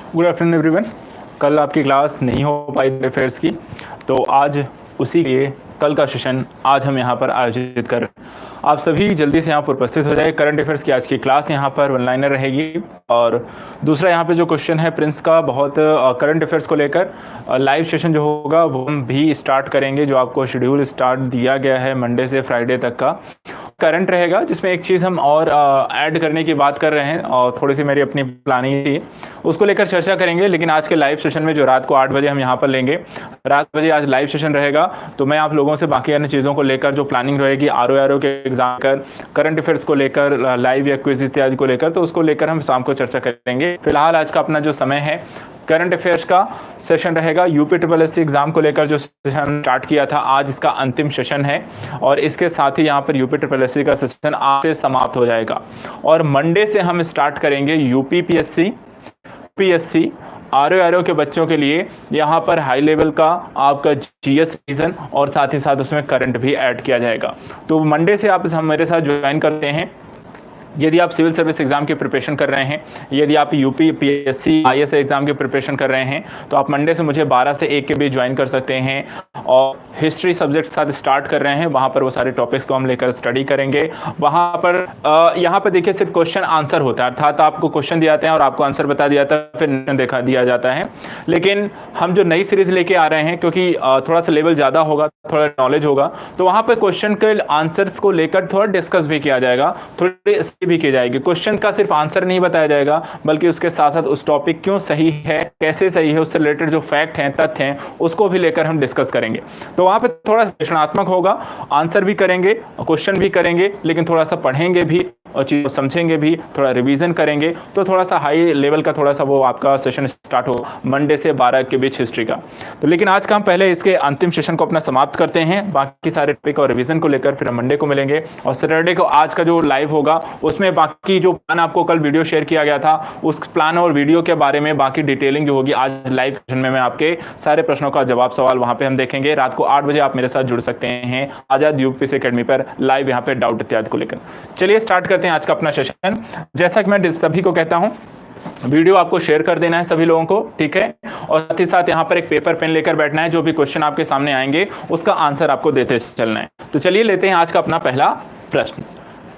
Good afternoon everyone. कल आपकी class नहीं हो पाई अफेयर्स की, तो आज उसी के लिए कल का सेशन आज हम यहाँ पर आयोजित कर रहे हैं। आप सभी जल्दी से यहाँ पर उपस्थित हो जाए। करंट अफेयर्स की आज की क्लास यहाँ पर ऑनलाइनर रहेगी। और दूसरा यहाँ पे जो क्वेश्चन है प्रिंस का, बहुत करंट अफेयर्स को लेकर लाइव सेशन जो होगा वो हम भी स्टार्ट करेंगे। जो आपको शेड्यूल स्टार्ट दिया गया है मंडे से फ्राइडे तक का करंट रहेगा, जिसमें एक चीज़ हम और ऐड करने की बात कर रहे हैं और थोड़ी सी मेरी अपनी प्लानिंग थी, उसको लेकर चर्चा करेंगे। लेकिन आज के लाइव सेशन में जो रात को 8 बजे हम यहाँ पर लेंगे, रात बजे आज लाइव सेशन रहेगा, तो मैं आप लोगों से बाकी अन्य चीज़ों को लेकर जो प्लानिंग रहेगी आर के एग्जाम कर, करंट अफेयर्स को लेकर, लाइव या क्विज इत्यादि को लेकर, तो उसको लेकर हम शाम को चर्चा करेंगे। फिलहाल आज का अपना जो समय है करंट अफेयर्स का सेशन रहेगा। UP triple S C exam को लेकर जो सेशन स्टार्ट किया था, आज इसका अंतिम सेशन है और इसके साथ ही यहाँ पर यूपी ट्रिपल एस सी का सेशन आज से समाप्त हो जाएगा। और मंडे से हम स्टार्ट करेंगे यूपी पीएससी, पीएससी आर के बच्चों के लिए यहाँ पर हाई लेवल का आपका जीएस रीजन और साथ ही साथ उसमें करंट भी ऐड किया जाएगा। तो मंडे से आप मेरे साथ ज्वाइन करते हैं। यदि आप सिविल सर्विस एग्जाम की प्रिपरेशन कर रहे हैं, यदि आप यूपी पीएससी आईएएस एग्जाम की प्रिपरेशन कर रहे हैं, तो आप मंडे से मुझे 12 से 1 के बीच ज्वाइन कर सकते हैं। और हिस्ट्री सब्जेक्ट के साथ स्टार्ट कर रहे हैं, वहाँ पर वो सारे टॉपिक्स को हम लेकर स्टडी करेंगे। वहाँ पर यहाँ पर देखिए सिर्फ क्वेश्चन आंसर होता है, अर्थात आपको क्वेश्चन दिए जाते हैं और आपको आंसर बता दिया जाता है, फिर देखा दिया जाता है। लेकिन हम जो नई सीरीज लेके आ रहे हैं, क्योंकि थोड़ा सा लेवल ज़्यादा होगा, थोड़ा नॉलेज होगा, तो वहाँ पर क्वेश्चन के आंसर्स को लेकर थोड़ा डिस्कस भी किया जाएगा, थोड़ी भी की जाएगी। क्वेश्चन का सिर्फ आंसर नहीं बताया जाएगा, बल्कि उसके साथ साथ उस टॉपिक क्यों सही है, कैसे सही है, उससे रिलेटेड जो फैक्ट हैं, तथ्य हैं, उसको भी लेकर हम डिस्कस करेंगे। तो वहां पे थोड़ा विश्लेषणात्मक होगा, आंसर भी करेंगे, क्वेश्चन भी करेंगे, लेकिन थोड़ा सा पढ़ेंगे भी और चीज़ को समझेंगे भी, थोड़ा रिवीजन करेंगे, तो थोड़ा सा हाई लेवल का थोड़ा सा वो आपका सेशन स्टार्ट होगा मंडे से 12 के बीच हिस्ट्री का। तो लेकिन आज का हम पहले इसके अंतिम सेशन को अपना समाप्त करते हैं। बाकी सारे टॉपिक और रिवीजन को लेकर फिर हम मंडे को मिलेंगे। और सैटरडे को आज का जो लाइव होगा उसमें बाकी जो प्लान आपको कल वीडियो शेयर किया गया था, उस प्लान और वीडियो के बारे में बाकी डिटेलिंग जो होगी आज लाइव सेशन में मैं आपके सारे प्रश्नों का जवाब सवाल वहां पे हम देखेंगे। रात को 8 बजे आप मेरे साथ जुड़ सकते हैं आजाद यूपीएससी एकेडमी पर लाइव, यहाँ पे डाउट इत्यादि को लेकर। चलिए स्टार्ट करते हैं आज का अपना सेशन। जैसा कि मैं सभी को कहता हूं, वीडियो आपको शेयर कर देना है सभी लोगों को, ठीक है। और साथ ही साथ यहाँ पर एक पेपर पेन लेकर बैठना है, जो भी क्वेश्चन आपके सामने आएंगे उसका आंसर आपको देते चलना है। तो चलिए लेते हैं आज का अपना पहला प्रश्न।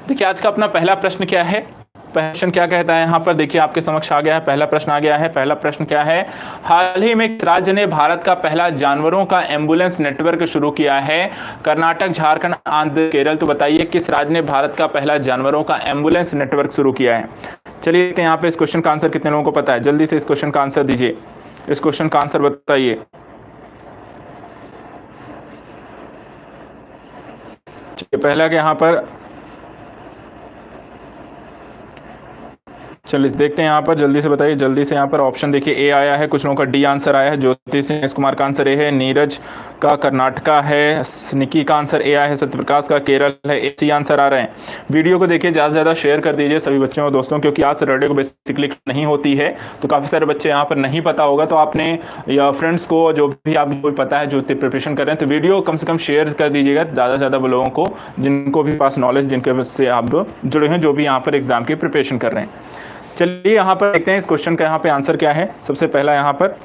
देखिए आज का अपना पहला प्रश्न क्या है, क्वेश्चन क्या कहता है, यहाँ पर देखिए आपके समक्ष आ गया है, पहला प्रश्न आ गया है। पहला प्रश्न क्या है, हाल ही में किस राज्य ने भारत का पहला जानवरों का एम्बुलेंस नेटवर्क शुरू किया है? कर्नाटक, झारखंड, आंध्र, केरल। तो बताइए किस राज्य ने भारत का पहला जानवरों का एम्बुलेंस नेटवर्क शुरू किया है? चलिए यहाँ पे इस क्वेश्चन का आंसर कितने लोगों को पता है, जल्दी से इस क्वेश्चन का आंसर दीजिए, इस क्वेश्चन का आंसर बताइए। पहला के यहाँ पर चलिए देखते हैं, यहाँ पर जल्दी से बताइए, जल्दी से। यहाँ पर ऑप्शन देखिए, ए आया है, कुछ लोगों का डी आंसर आया है, ज्योति सिंह कुमार का आंसर ए है, नीरज का कर्नाटका है, निकी का आंसर ए आया है, सत्यप्रकाश का केरल है, ए सी आंसर आ रहे हैं। वीडियो को देखिए, ज़्यादा से ज़्यादा शेयर कर दीजिए सभी बच्चों और दोस्तों, क्योंकि आज सैटरडे को बेसिकली नहीं होती है, तो काफ़ी सारे बच्चे यहाँ पर नहीं पता होगा, तो आपने या फ्रेंड्स को जो भी आपको पता है जो प्रिपरेशन कर रहे हैं, तो वीडियो कम से कम शेयर कर दीजिएगा ज़्यादा से ज़्यादा वो लोगों को जिनको भी पास नॉलेज, जिनके से आप जुड़े हैं, जो भी यहाँ पर एग्जाम की प्रिपरेशन कर रहे हैं। चलिए यहाँ पर देखते हैं इस क्वेश्चन का यहाँ पे आंसर क्या है। सबसे पहला यहाँ पर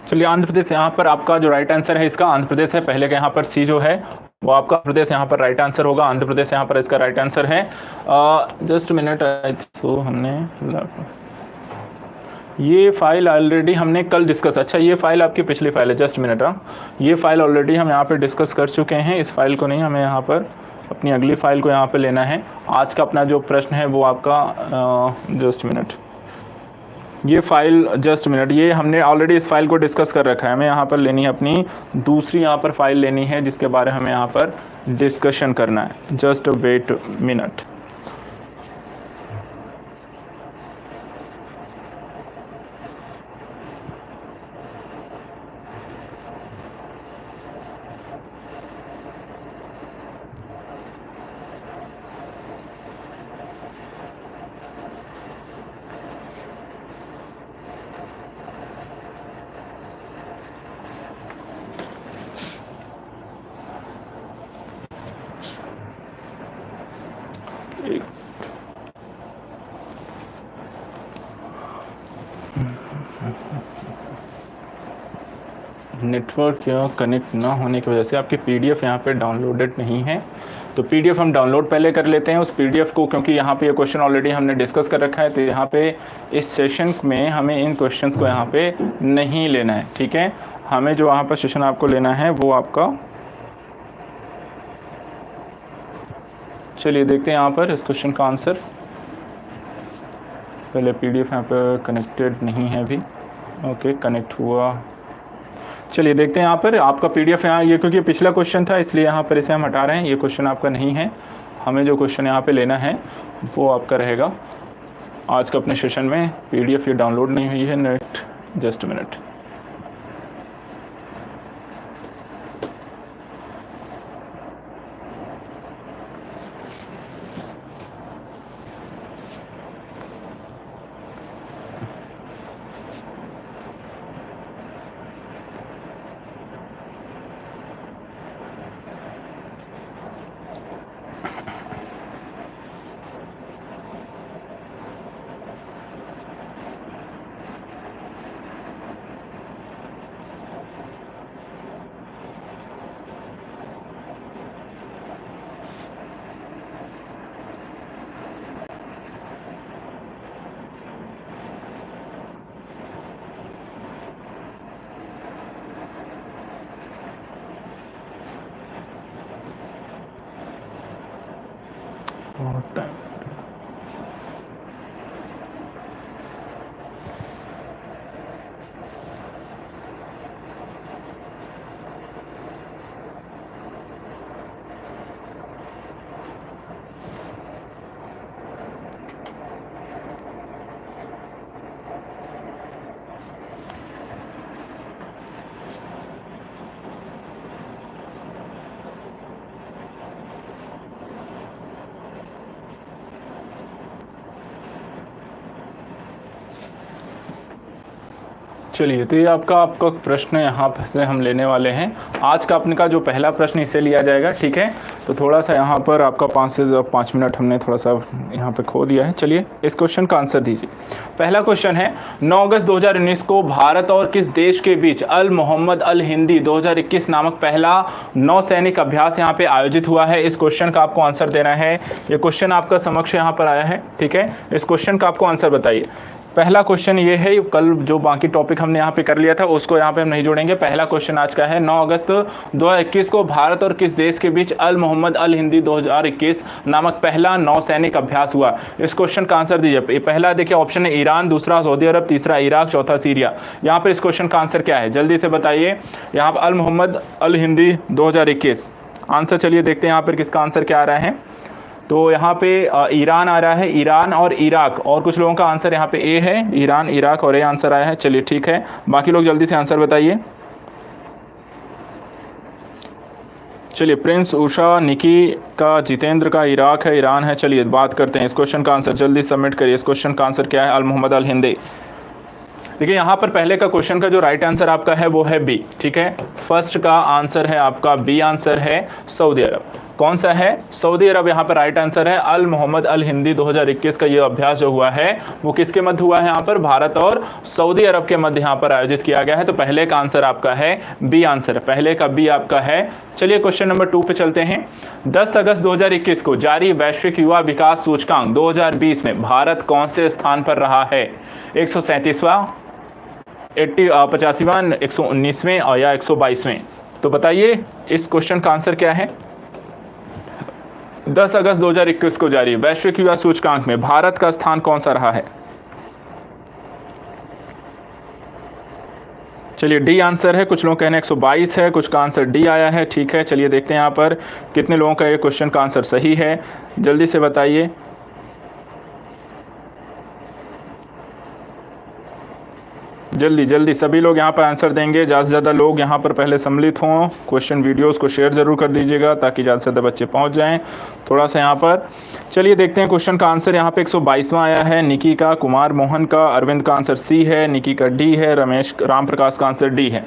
चलिए आंध्र प्रदेश यहाँ पर आपका जो राइट आंसर है इसका आंध्र प्रदेश है। पहले का यहाँ पर सी जो है वो आपका आंध्र प्रदेश यहाँ पर राइट आंसर होगा, आंध्र प्रदेश यहाँ पर इसका राइट आंसर है। जस्ट मिनट, तो हमने ये फाइल ऑलरेडी हमने कल डिस्कस, अच्छा ये फाइल आपकी पिछली फाइल है, जस्ट मिनट। ये फाइल ऑलरेडी हम यहाँ पर डिस्कस कर चुके हैं, इस फाइल को नहीं, हमें यहाँ पर अपनी अगली फाइल को यहाँ पर लेना है। आज का अपना जो प्रश्न है वो आपका जस्ट मिनट, ये फाइल जस्ट मिनट, ये हमने ऑलरेडी इस फाइल को डिस्कस कर रखा है। हमें यहाँ पर लेनी है अपनी दूसरी यहाँ पर फाइल लेनी है, जिसके बारे में हमें यहाँ पर डिस्कशन करना है। Just wait minute. नेटवर्क या कनेक्ट ना होने की वजह से आपकी पीडीएफ यहाँ पे डाउनलोडेड नहीं है। तो पीडीएफ हम डाउनलोड पहले कर लेते हैं उस पीडीएफ को, क्योंकि यहाँ पे ये क्वेश्चन ऑलरेडी हमने डिस्कस कर रखा है। तो यहाँ पे इस सेशन में हमें इन क्वेश्चंस को यहाँ पे नहीं लेना है, ठीक है। हमें जो वहाँ पर सेशन आपको लेना है वो आपका, चलिए देखते हैं यहाँ पर इस क्वेश्चन का आंसर। पहले पीडीएफ यहाँ पर कनेक्टेड नहीं है अभी, ओके कनेक्ट हुआ। चलिए देखते हैं यहाँ पर आपका पीडीएफ यहाँ, ये क्योंकि पिछला क्वेश्चन था इसलिए यहाँ पर इसे हम हटा रहे हैं। ये क्वेश्चन आपका नहीं है। हमें जो क्वेश्चन यहाँ पे लेना है वो आपका रहेगा आज का अपने सेशन में। पीडीएफ ये डाउनलोड नहीं हुई है, नेट जस्ट मिनट। बहुत टाइम, चलिए तो ये आपका प्रश्न यहाँ से हम लेने वाले हैं। आज का अपने का जो पहला प्रश्न इसे लिया जाएगा, ठीक है। तो थोड़ा सा यहाँ पर आपका 5 से 5 मिनट हमने थोड़ा सा यहाँ पे खो दिया है। चलिए इस क्वेश्चन का आंसर दीजिए। पहला क्वेश्चन है 9 अगस्त 2019 को भारत और किस देश के बीच अल मोहम्मद अल हिंदी 2021 नामक पहला नौसैनिक अभ्यास यहाँ पे आयोजित हुआ है। इस क्वेश्चन का आपको आंसर देना है। ये क्वेश्चन आपका समक्ष यहाँ पर आया है, ठीक है। इस क्वेश्चन का आपको आंसर बताइए। पहला क्वेश्चन ये है, कल जो बाकी टॉपिक हमने यहाँ पे कर लिया था उसको यहाँ पे हम नहीं जोड़ेंगे। पहला क्वेश्चन आज का है 9 अगस्त 2021 को भारत और किस देश के बीच अल मोहम्मद अल हिंदी 2021 नामक पहला नौसैनिक अभ्यास हुआ। इस क्वेश्चन का आंसर दीजिए। पहला देखिए ऑप्शन है ईरान, दूसरा सऊदी अरब, तीसरा इराक, चौथा सीरिया। यहाँ पर इस क्वेश्चन का आंसर क्या है जल्दी से बताइए। यहाँ पर अल मोहम्मद अल हिंदी 2021 आंसर, चलिए देखते हैं यहाँ पर किसका आंसर क्या आ रहा है। तो यहाँ पे ईरान आ रहा है, ईरान और इराक, और कुछ लोगों का आंसर यहाँ पे ए है, ईरान इराक और ए आंसर आया है। चलिए ठीक है, बाकी लोग जल्दी से आंसर बताइए। चलिए प्रिंस, उषा, निकी का, जितेंद्र का इराक है, ईरान है। चलिए बात करते हैं इस क्वेश्चन का आंसर, जल्दी सबमिट करिए। इस क्वेश्चन का आंसर क्या है, अल मोहम्मद अल हिंदी। देखिए यहाँ पर पहले का क्वेश्चन का जो राइट आंसर आपका है वो है बी, ठीक है। फर्स्ट का आंसर है आपका बी, आंसर है सऊदी अरब। कौन सा है, सऊदी अरब यहाँ पर राइट आंसर है। अल मोहम्मद अल हिंदी 2021 का ये अभ्यास जो हुआ है वो किसके मध्य हुआ है, यहाँ पर भारत और सऊदी अरब के मध्य यहाँ पर आयोजित किया गया है। तो पहले का आंसर आपका है बी, आंसर पहले का बी आपका है। चलिए क्वेश्चन नंबर 2 पे चलते हैं। 10 अगस्त 2021 को जारी वैश्विक युवा विकास सूचकांक 2020 में भारत कौन से स्थान पर रहा है, 137वां, 85वां, 119वें और या 122वें। तो बताइए इस क्वेश्चन का आंसर क्या है। 10 अगस्त 2021 को जारी वैश्विक युवा सूचकांक में भारत का स्थान कौन सा रहा है। चलिए डी आंसर है, कुछ लोग कहने 122 है, कुछ का आंसर डी आया है, ठीक है। चलिए देखते हैं यहाँ पर कितने लोगों का ये क्वेश्चन का आंसर सही है, जल्दी से बताइए। जल्दी जल्दी सभी लोग यहाँ पर आंसर देंगे। ज़्यादा से ज़्यादा लोग यहाँ पर पहले सम्मिलित हों। क्वेश्चन वीडियोस को शेयर ज़रूर कर दीजिएगा ताकि ज़्यादा से ज़्यादा बच्चे पहुँच जाएं। थोड़ा सा यहाँ पर चलिए देखते हैं क्वेश्चन का आंसर। यहाँ पे 122वां आया है निकी का, कुमार मोहन का, अरविंद का आंसर सी है, निकी का डी है, रमेश राम प्रकाश का आंसर डी है।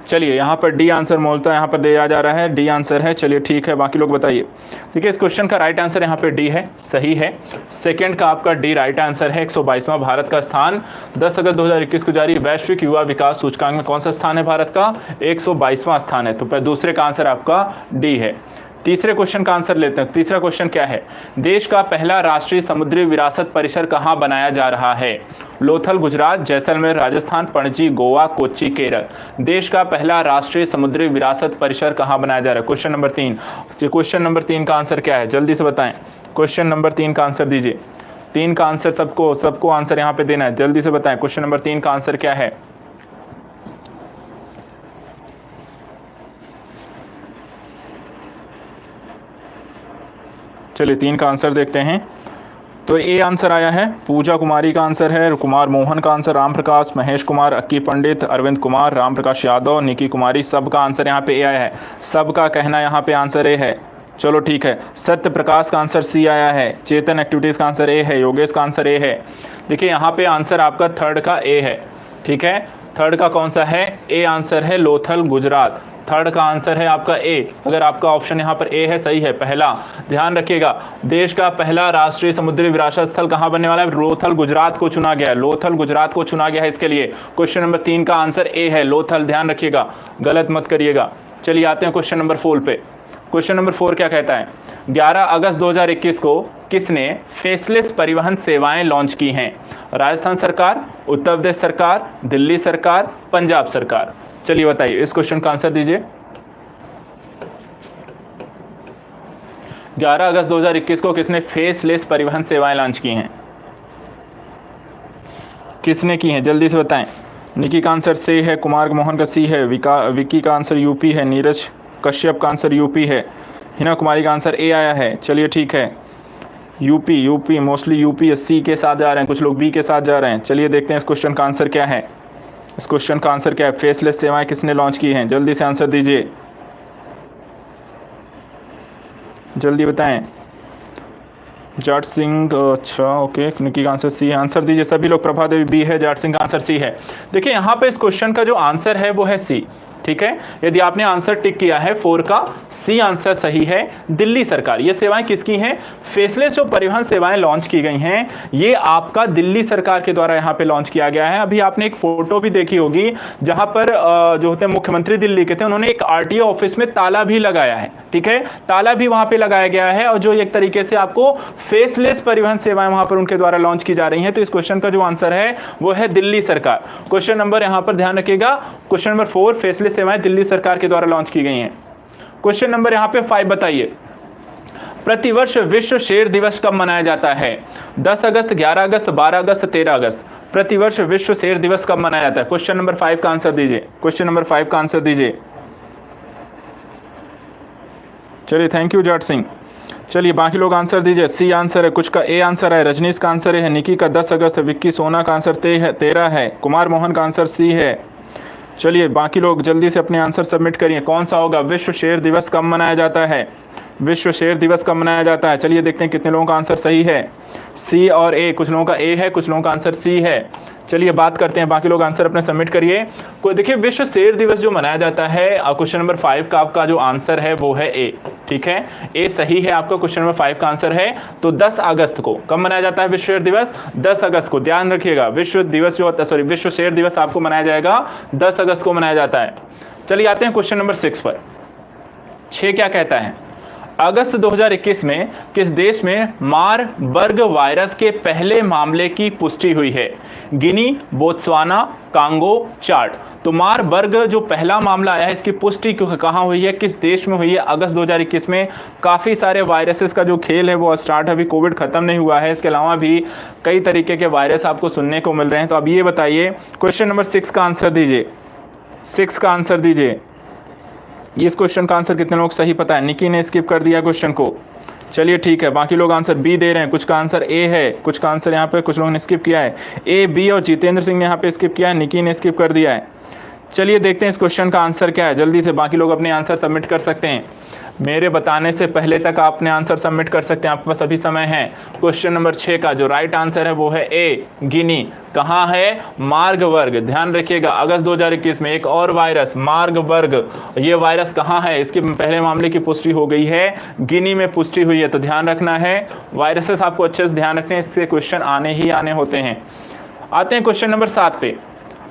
चलिए यहाँ पर डी आंसर मूलतः यहाँ पर दिया जा रहा है, डी आंसर है। चलिए ठीक है, बाकी लोग बताइए। देखिए इस क्वेश्चन का राइट आंसर यहाँ पे डी है, सही है। सेकंड का आपका डी राइट आंसर है। 122वां भारत का स्थान 10 अगस्त 2021 को जारी वैश्विक युवा विकास सूचकांक में कौन सा स्थान है भारत का? 122वां स्थान है। तो दूसरे का आंसर आपका डी है। तीसरे क्वेश्चन का आंसर लेते हैं। तीसरा क्वेश्चन क्या है? देश का पहला राष्ट्रीय समुद्री विरासत परिसर कहाँ बनाया जा रहा है? लोथल गुजरात, जैसलमेर राजस्थान, पणजी गोवा, कोच्चि केरल। देश का पहला राष्ट्रीय समुद्री विरासत परिसर कहाँ बनाया जा रहा है? Question number 3। क्वेश्चन नंबर 3 का आंसर क्या है? जल्दी से बताएं। क्वेश्चन नंबर 3 का आंसर दीजिए। 3 का आंसर सबको आंसर यहाँ पे देना है। जल्दी से बताएं क्वेश्चन नंबर 3 का आंसर क्या है? चलिए 3 का आंसर देखते हैं। तो ए आंसर आया है, पूजा कुमारी का आंसर है, कुमार मोहन का आंसर, राम प्रकाश, महेश कुमार, अक्की पंडित, अरविंद कुमार, राम प्रकाश यादव, निकी कुमारी, सब का आंसर यहाँ पे ए आया है। सब का कहना यहाँ पे आंसर ए है। चलो ठीक है। सत्य प्रकाश का आंसर सी आया है। चेतन एक्टिविटीज़ का आंसर ए है। योगेश का आंसर ए है। देखिए यहाँ पे आंसर आपका थर्ड का ए है। ठीक है, थर्ड का कौन सा है? ए आंसर है लोथल गुजरात। थर्ड का आंसर है आपका ए। अगर आपका ऑप्शन यहाँ पर ए है, सही है पहला। ध्यान रखिएगा, देश का पहला राष्ट्रीय समुद्री विरासत स्थल कहाँ बनने वाला है? लोथल गुजरात को चुना गया है। लोथल गुजरात को चुना गया है इसके लिए। क्वेश्चन नंबर 3 का आंसर ए है, लोथल। ध्यान रखिएगा, गलत मत करिएगा। चलिए आते हैं क्वेश्चन नंबर 4 पे। क्वेश्चन नंबर 4 क्या कहता है? 11 अगस्त 2021 को किसने फेसलेस परिवहन सेवाएं लॉन्च की हैं? राजस्थान सरकार, उत्तर प्रदेश सरकार, दिल्ली सरकार, पंजाब सरकार। चलिए बताइए, इस क्वेश्चन का आंसर दीजिए। 11 अगस्त 2021 को किसने फेसलेस परिवहन सेवाएं लॉन्च की हैं? किसने की हैं? जल्दी से बताएं। निकी का आंसर से है, कुमार मोहन का सी है, विक्की का आंसर यूपी है, नीरज कश्यप का आंसर यूपी है, हिना कुमारी का आंसर ए आया है। चलिए ठीक है, यूपी मोस्टली यूपी सी के साथ जा रहे हैं, कुछ लोग बी के साथ जा रहे हैं। चलिए देखते हैं इस क्वेश्चन का आंसर क्या है। इस क्वेश्चन का आंसर क्या है? फेसलेस सेवाएं किसने लॉन्च की हैं? जल्दी से आंसर दीजिए, जल्दी बताएं। जाट सिंह, अच्छा ओके, निकी का आंसर सी है। आंसर दीजिए सभी लोग। प्रभा देवी बी है, जाट सिंह का आंसर सी है। देखिए यहाँ पे इस क्वेश्चन का जो आंसर है वो है सी। ठीक है, यदि आपने आंसर टिक किया है 4 का, सी आंसर सही है। दिल्ली सरकार, ये सेवाएं किसकी हैं? फेसलेस जो परिवहन सेवाएं लॉन्च की गई हैं, ये आपका दिल्ली सरकार के द्वारा यहाँ पे लॉन्च किया गया है। अभी आपने एक फोटो भी देखी होगी जहां पर जो होते हैं मुख्यमंत्री दिल्ली के थे, उन्होंने एक आरटीओ ऑफिस में ताला भी लगाया है। ठीक है, ताला भी वहां पे लगाया गया है, और जो एक तरीके से आपको फेसलेस परिवहन सेवाएं वहां पर उनके द्वारा लॉन्च की जा रही हैं। तो इस क्वेश्चन का जो आंसर है वो है दिल्ली सरकार। क्वेश्चन नंबर यहां पर ध्यान रखिएगा, क्वेश्चन नंबर 4 फेसलेस सेवाएं दिल्ली सरकार के द्वारा लॉन्च की गई हैं। क्वेश्चन नंबर यहां पे 5 बताइए, प्रतिवर्ष विश्व शेर दिवस कब मनाया जाता है? 10 अगस्त, 11 अगस्त, 12 अगस्त, 13 अगस्त। प्रतिवर्ष विश्व शेर दिवस कब मनाया जाता है? क्वेश्चन नंबर 5 का आंसर दीजिए। क्वेश्चन नंबर 5 का आंसर दीजिए। चलिए थैंक यू जाट सिंह। चलिए बाकी लोग आंसर दीजिए। सी आंसर है, कुछ का ए आंसर है, रजनीश का आंसर है, निकी का 10 अगस्त, विक्की सोना का आंसर 13 है, कुमार मोहन का आंसर सी है। चलिए बाकी लोग जल्दी से अपने आंसर सबमिट करिए। कौन सा होगा? विश्व शेर दिवस कब मनाया जाता है? विश्व शेर दिवस कब मनाया जाता है? चलिए देखते हैं कितने लोगों का आंसर सही है। सी और ए, कुछ लोगों का ए है, कुछ लोगों का आंसर सी है। चलिए बात करते हैं, बाकी लोग आंसर अपने सबमिट करिए। कोई देखिए, विश्व शेर दिवस जो मनाया जाता है, क्वेश्चन नंबर 5 का आपका जो आंसर है वो है ए। ठीक है, ए सही है आपका, क्वेश्चन नंबर 5 का आंसर है। तो 10 अगस्त को कब मनाया जाता है विश्व शेर दिवस? 10 अगस्त को। ध्यान रखिएगा, विश्व दिवस जो होता है, विश्व शेर दिवस आपको मनाया जाएगा 10 अगस्त को मनाया जाता है। चलिए आते हैं क्वेश्चन नंबर 6 पर। 6 क्या कहता है? अगस्त 2021 में किस देश में मारबर्ग वायरस के पहले मामले की पुष्टि हुई है? गिनी, बोत्सवाना, कांगो, चाड। तो मारबर्ग जो पहला मामला आया है, इसकी पुष्टि कहाँ हुई है, किस देश में हुई है? अगस्त 2021 में। काफ़ी सारे वायरसेस का जो खेल है वो स्टार्ट, अभी कोविड खत्म नहीं हुआ है, इसके अलावा भी कई तरीके के वायरस आपको सुनने को मिल रहे हैं। तो अब ये बताइए, क्वेश्चन नंबर 6 का आंसर दीजिए। 6 का आंसर दीजिए। इस क्वेश्चन का आंसर कितने लोग सही पता है? निकी ने स्किप कर दिया क्वेश्चन को। चलिए ठीक है, बाकी लोग आंसर बी दे रहे हैं, कुछ का आंसर ए है, कुछ का आंसर यहाँ पे कुछ लोगों ने स्किप किया है। ए, बी और जितेंद्र सिंह ने यहाँ पे स्किप किया है, निकी ने स्किप कर दिया है। चलिए देखते हैं इस क्वेश्चन का आंसर क्या है, जल्दी से बाकी लोग अपने आंसर सबमिट कर सकते हैं। मेरे बताने से पहले तक आपने आंसर सबमिट कर सकते हैं, आपके पास अभी समय है। क्वेश्चन नंबर 6 का जो राइट आंसर है वो है ए, गिनी। कहाँ है? मार्बर्ग। ध्यान रखिएगा, अगस्त 2021 में एक और वायरस मार्बर्ग, ये वायरस कहाँ है? इसके पहले मामले की पुष्टि हो गई है, गिनी में पुष्टि हुई है। तो ध्यान रखना है, वायरसेस आपको अच्छे से ध्यान रखने हैं, इससे क्वेश्चन आने ही आने होते हैं। आते हैं क्वेश्चन नंबर 7 पे।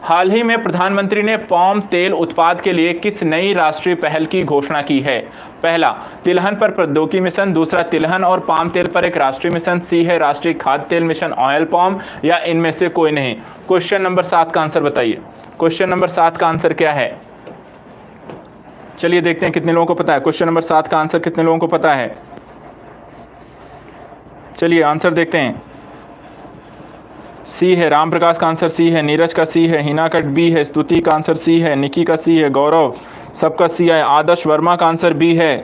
हाल ही में प्रधानमंत्री ने पाम तेल उत्पाद के लिए किस नई राष्ट्रीय पहल की घोषणा की है? पहला, तिलहन पर प्रौद्योगिकी मिशन। दूसरा, तिलहन और पाम तेल पर एक राष्ट्रीय मिशन। सी है राष्ट्रीय खाद्य तेल मिशन ऑयल पाम, या इनमें से कोई नहीं। क्वेश्चन नंबर 7 का आंसर बताइए। क्वेश्चन नंबर 7 का आंसर क्या है? चलिए देखते हैं कितने लोगों को पता है। क्वेश्चन नंबर 7 का आंसर कितने लोगों को पता है? चलिए आंसर देखते हैं। सी है, राम प्रकाश का आंसर सी है, नीरज का सी है, हिना का बी है, स्तुति का आंसर सी है, निकी का सी है, गौरव सबका सी है, आदर्श वर्मा का आंसर बी है,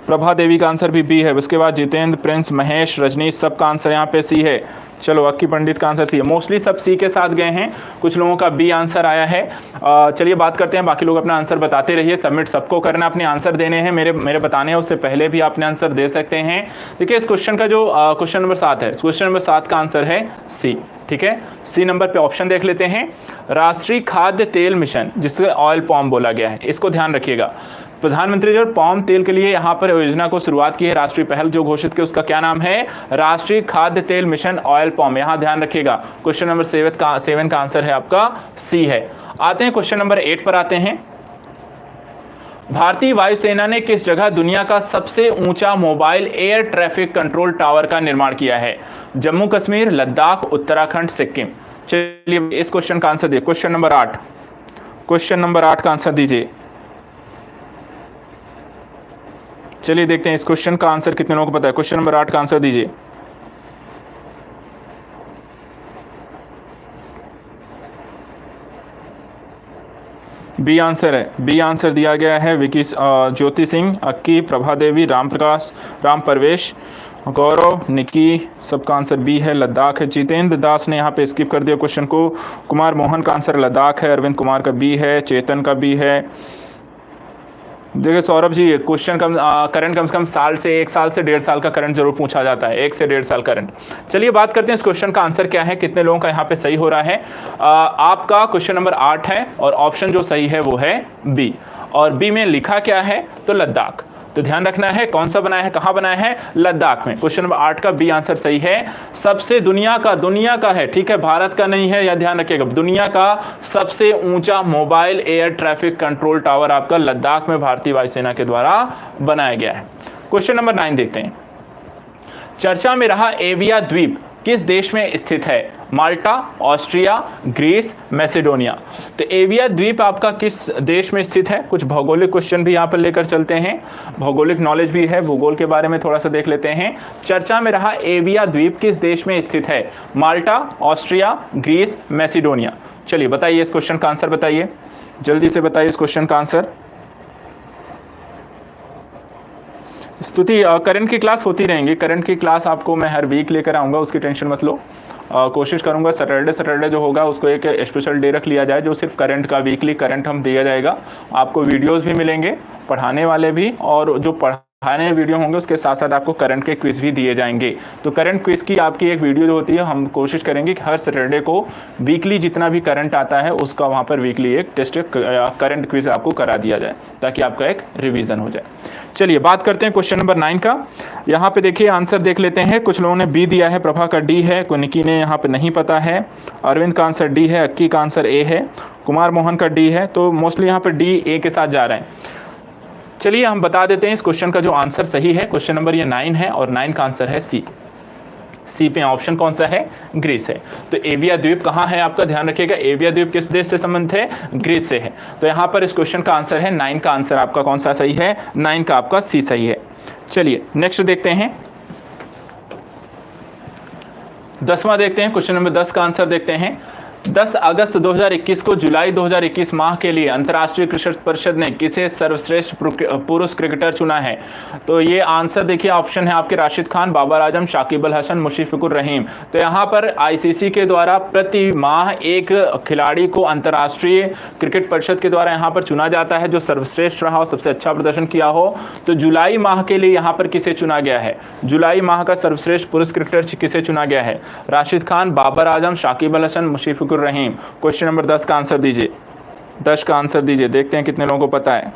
प्रभा देवी का आंसर भी बी है। उसके बाद जितेंद्र, प्रिंस, महेश, रजनीश सबका आंसर यहाँ पे सी है। चलो, अक्की पंडित का आंसर सी है। मोस्टली सब सी के साथ गए हैं, कुछ लोगों का बी आंसर आया है। चलिए बात करते हैं, बाकी लोग अपना आंसर बताते रहिए। सबमिट सबको करना, अपने आंसर देने हैं, मेरे बताने हैं उससे पहले भी आपने आंसर दे सकते हैं। देखिए इस क्वेश्चन का जो क्वेश्चन नंबर 7 है, क्वेश्चन नंबर 7 का आंसर है सी। ठीक है, सी नंबर पे ऑप्शन देख लेते हैं। राष्ट्रीय खाद्य तेल मिशन, जिसको ऑयल पाम बोला गया है, इसको ध्यान रखिएगा। प्रधानमंत्री जो पाम तेल के लिए यहाँ पर योजना को शुरुआत की है, राष्ट्रीय पहल जो घोषित की, उसका क्या नाम है? राष्ट्रीय खाद्य तेल मिशन ऑयल पाम। यहाँ ध्यान रखिएगा, क्वेश्चन नंबर 7 का आंसर है आपका सी है। आते हैं क्वेश्चन नंबर 8 पर आते हैं। भारतीय वायुसेना ने किस जगह दुनिया का सबसे ऊंचा mobile air traffic control tower का निर्माण किया है? जम्मू कश्मीर, लद्दाख, उत्तराखंड, सिक्किम। चलिए इस क्वेश्चन का आंसर दिए। क्वेश्चन नंबर 8, क्वेश्चन नंबर 8 का आंसर दीजिए। चलिए देखते हैं इस क्वेश्चन का आंसर कितने लोगों को पता है। क्वेश्चन नंबर 8 का आंसर दीजिए। बी आंसर है, बी आंसर दिया गया है। विकी, ज्योति सिंह, अक्की, प्रभा देवी, राम प्रकाश, राम परवेश, गौरव, निकी सबका आंसर बी है, लद्दाख है। जितेंद्र दास ने यहाँ पे स्किप कर दिया क्वेश्चन को। कुमार मोहन का आंसर लद्दाख है, अरविंद कुमार का बी है, चेतन का बी है। देखिए सौरभ जी, क्वेश्चन करंट कम से कम साल से 1 साल से 1.5 साल का करंट जरूर पूछा जाता है, 1 से 1.5 साल करंट। चलिए बात करते हैं इस क्वेश्चन का आंसर क्या है, कितने लोगों का यहाँ पे सही हो रहा है। आपका क्वेश्चन नंबर 8 है और ऑप्शन जो सही है वो है बी, और बी में लिखा क्या है? तो लद्दाख। तो ध्यान रखना है कौन सा बनाया है, कहाँ बनाया है? लद्दाख में। क्वेश्चन नंबर 8 का बी आंसर सही है। सबसे दुनिया का है, ठीक है, भारत का नहीं है, या ध्यान रखिएगा। दुनिया का सबसे ऊंचा mobile air traffic control tower आपका लद्दाख में भारतीय वायुसेना के द्वारा बनाया गया है। क्वेश्चन नंबर 9 देखते हैं। चर्चा में रहा एविया द्वीप किस देश में स्थित है? माल्टा, ऑस्ट्रिया, ग्रीस, मैसेडोनिया। तो एविया द्वीप आपका किस देश में स्थित है? कुछ भौगोलिक क्वेश्चन भी यहाँ पर लेकर चलते हैं, भौगोलिक नॉलेज भी है, भूगोल के बारे में थोड़ा सा देख लेते हैं। चर्चा में रहा एविया द्वीप किस देश में स्थित है? माल्टा, ऑस्ट्रिया, ग्रीस, मैसेडोनिया। चलिए बताइए इस क्वेश्चन का आंसर, बताइए जल्दी से, बताइए इस क्वेश्चन का आंसर। स्तुति, करंट की क्लास होती रहेंगी, करंट की क्लास आपको मैं हर वीक लेकर आऊँगा, उसकी टेंशन मत लो। कोशिश करूंगा सैटरडे जो होगा उसको एक स्पेशल डे रख लिया जाए, जो सिर्फ करंट का, वीकली करंट हम दिया जाएगा। आपको वीडियोस भी मिलेंगे, पढ़ाने वाले भी, और जो पढ़ाने वीडियो होंगे उसके साथ साथ आपको करंट के क्विज भी दिए जाएंगे। तो करंट क्विज की आपकी एक वीडियो जो होती है, हम कोशिश करेंगे कि हर सैटरडे को वीकली जितना भी करंट आता है उसका वहाँ पर वीकली एक टेस्ट करंट क्विज आपको करा दिया जाए, ताकि आपका एक रिवीजन हो जाए। चलिए बात करते हैं क्वेश्चन नंबर 9 का। यहाँ पे देखिए आंसर देख लेते हैं। कुछ लोगों ने बी दिया है, प्रभा का डी है, निकी ने यहाँ पे नहीं पता है, अरविंद का आंसर डी है, अक्की का आंसर ए है, कुमार मोहन का डी है। तो मोस्टली यहाँ पे डी ए के साथ जा रहे हैं। चलिए हम बता देते हैं इस क्वेश्चन का जो आंसर सही है। क्वेश्चन नंबर ये 9 है और 9 का आंसर है सी। सी पे ऑप्शन कौन सा है? ग्रीस है। तो एविया द्वीप कहाँ है आपका? ध्यान रखिएगा, एविया द्वीप किस देश से संबंधित है? ग्रीस से है। तो यहाँ पर इस क्वेश्चन का आंसर है 9 का आंसर आपका कौन सा सही है? 9 का आपका सी सही है। चलिए नेक्स्ट देखते हैं, 10वां देखते हैं, क्वेश्चन नंबर 10 का आंसर देखते हैं। 10 अगस्त 2021 को जुलाई 2021 माह के लिए अंतर्राष्ट्रीय क्रिकेट परिषद ने किसे सर्वश्रेष्ठ पुरुष क्रिकेटर चुना है? तो ये आंसर देखिए, ऑप्शन है आपके राशिद खान, बाबर आजम, शाकिब अल हसन, मुशफिकुर रहीम। तो यहाँ पर आईसीसी के द्वारा प्रति माह एक खिलाड़ी को अंतर्राष्ट्रीय क्रिकेट परिषद के द्वारा यहाँ पर चुना जाता है जो सर्वश्रेष्ठ रहा हो, सबसे अच्छा प्रदर्शन किया हो। तो जुलाई माह के लिए यहाँ पर किसे चुना गया है? जुलाई माह का सर्वश्रेष्ठ पुरुष क्रिकेटर किसे चुना गया है? राशिद खान, बाबर आजम, शाकिब अल हसन, मुशफिकुर रहीम। क्वेश्चन नंबर 10 का आंसर दीजिए। 10 का आंसर दीजिए, देखते हैं कितने लोगों को पता है।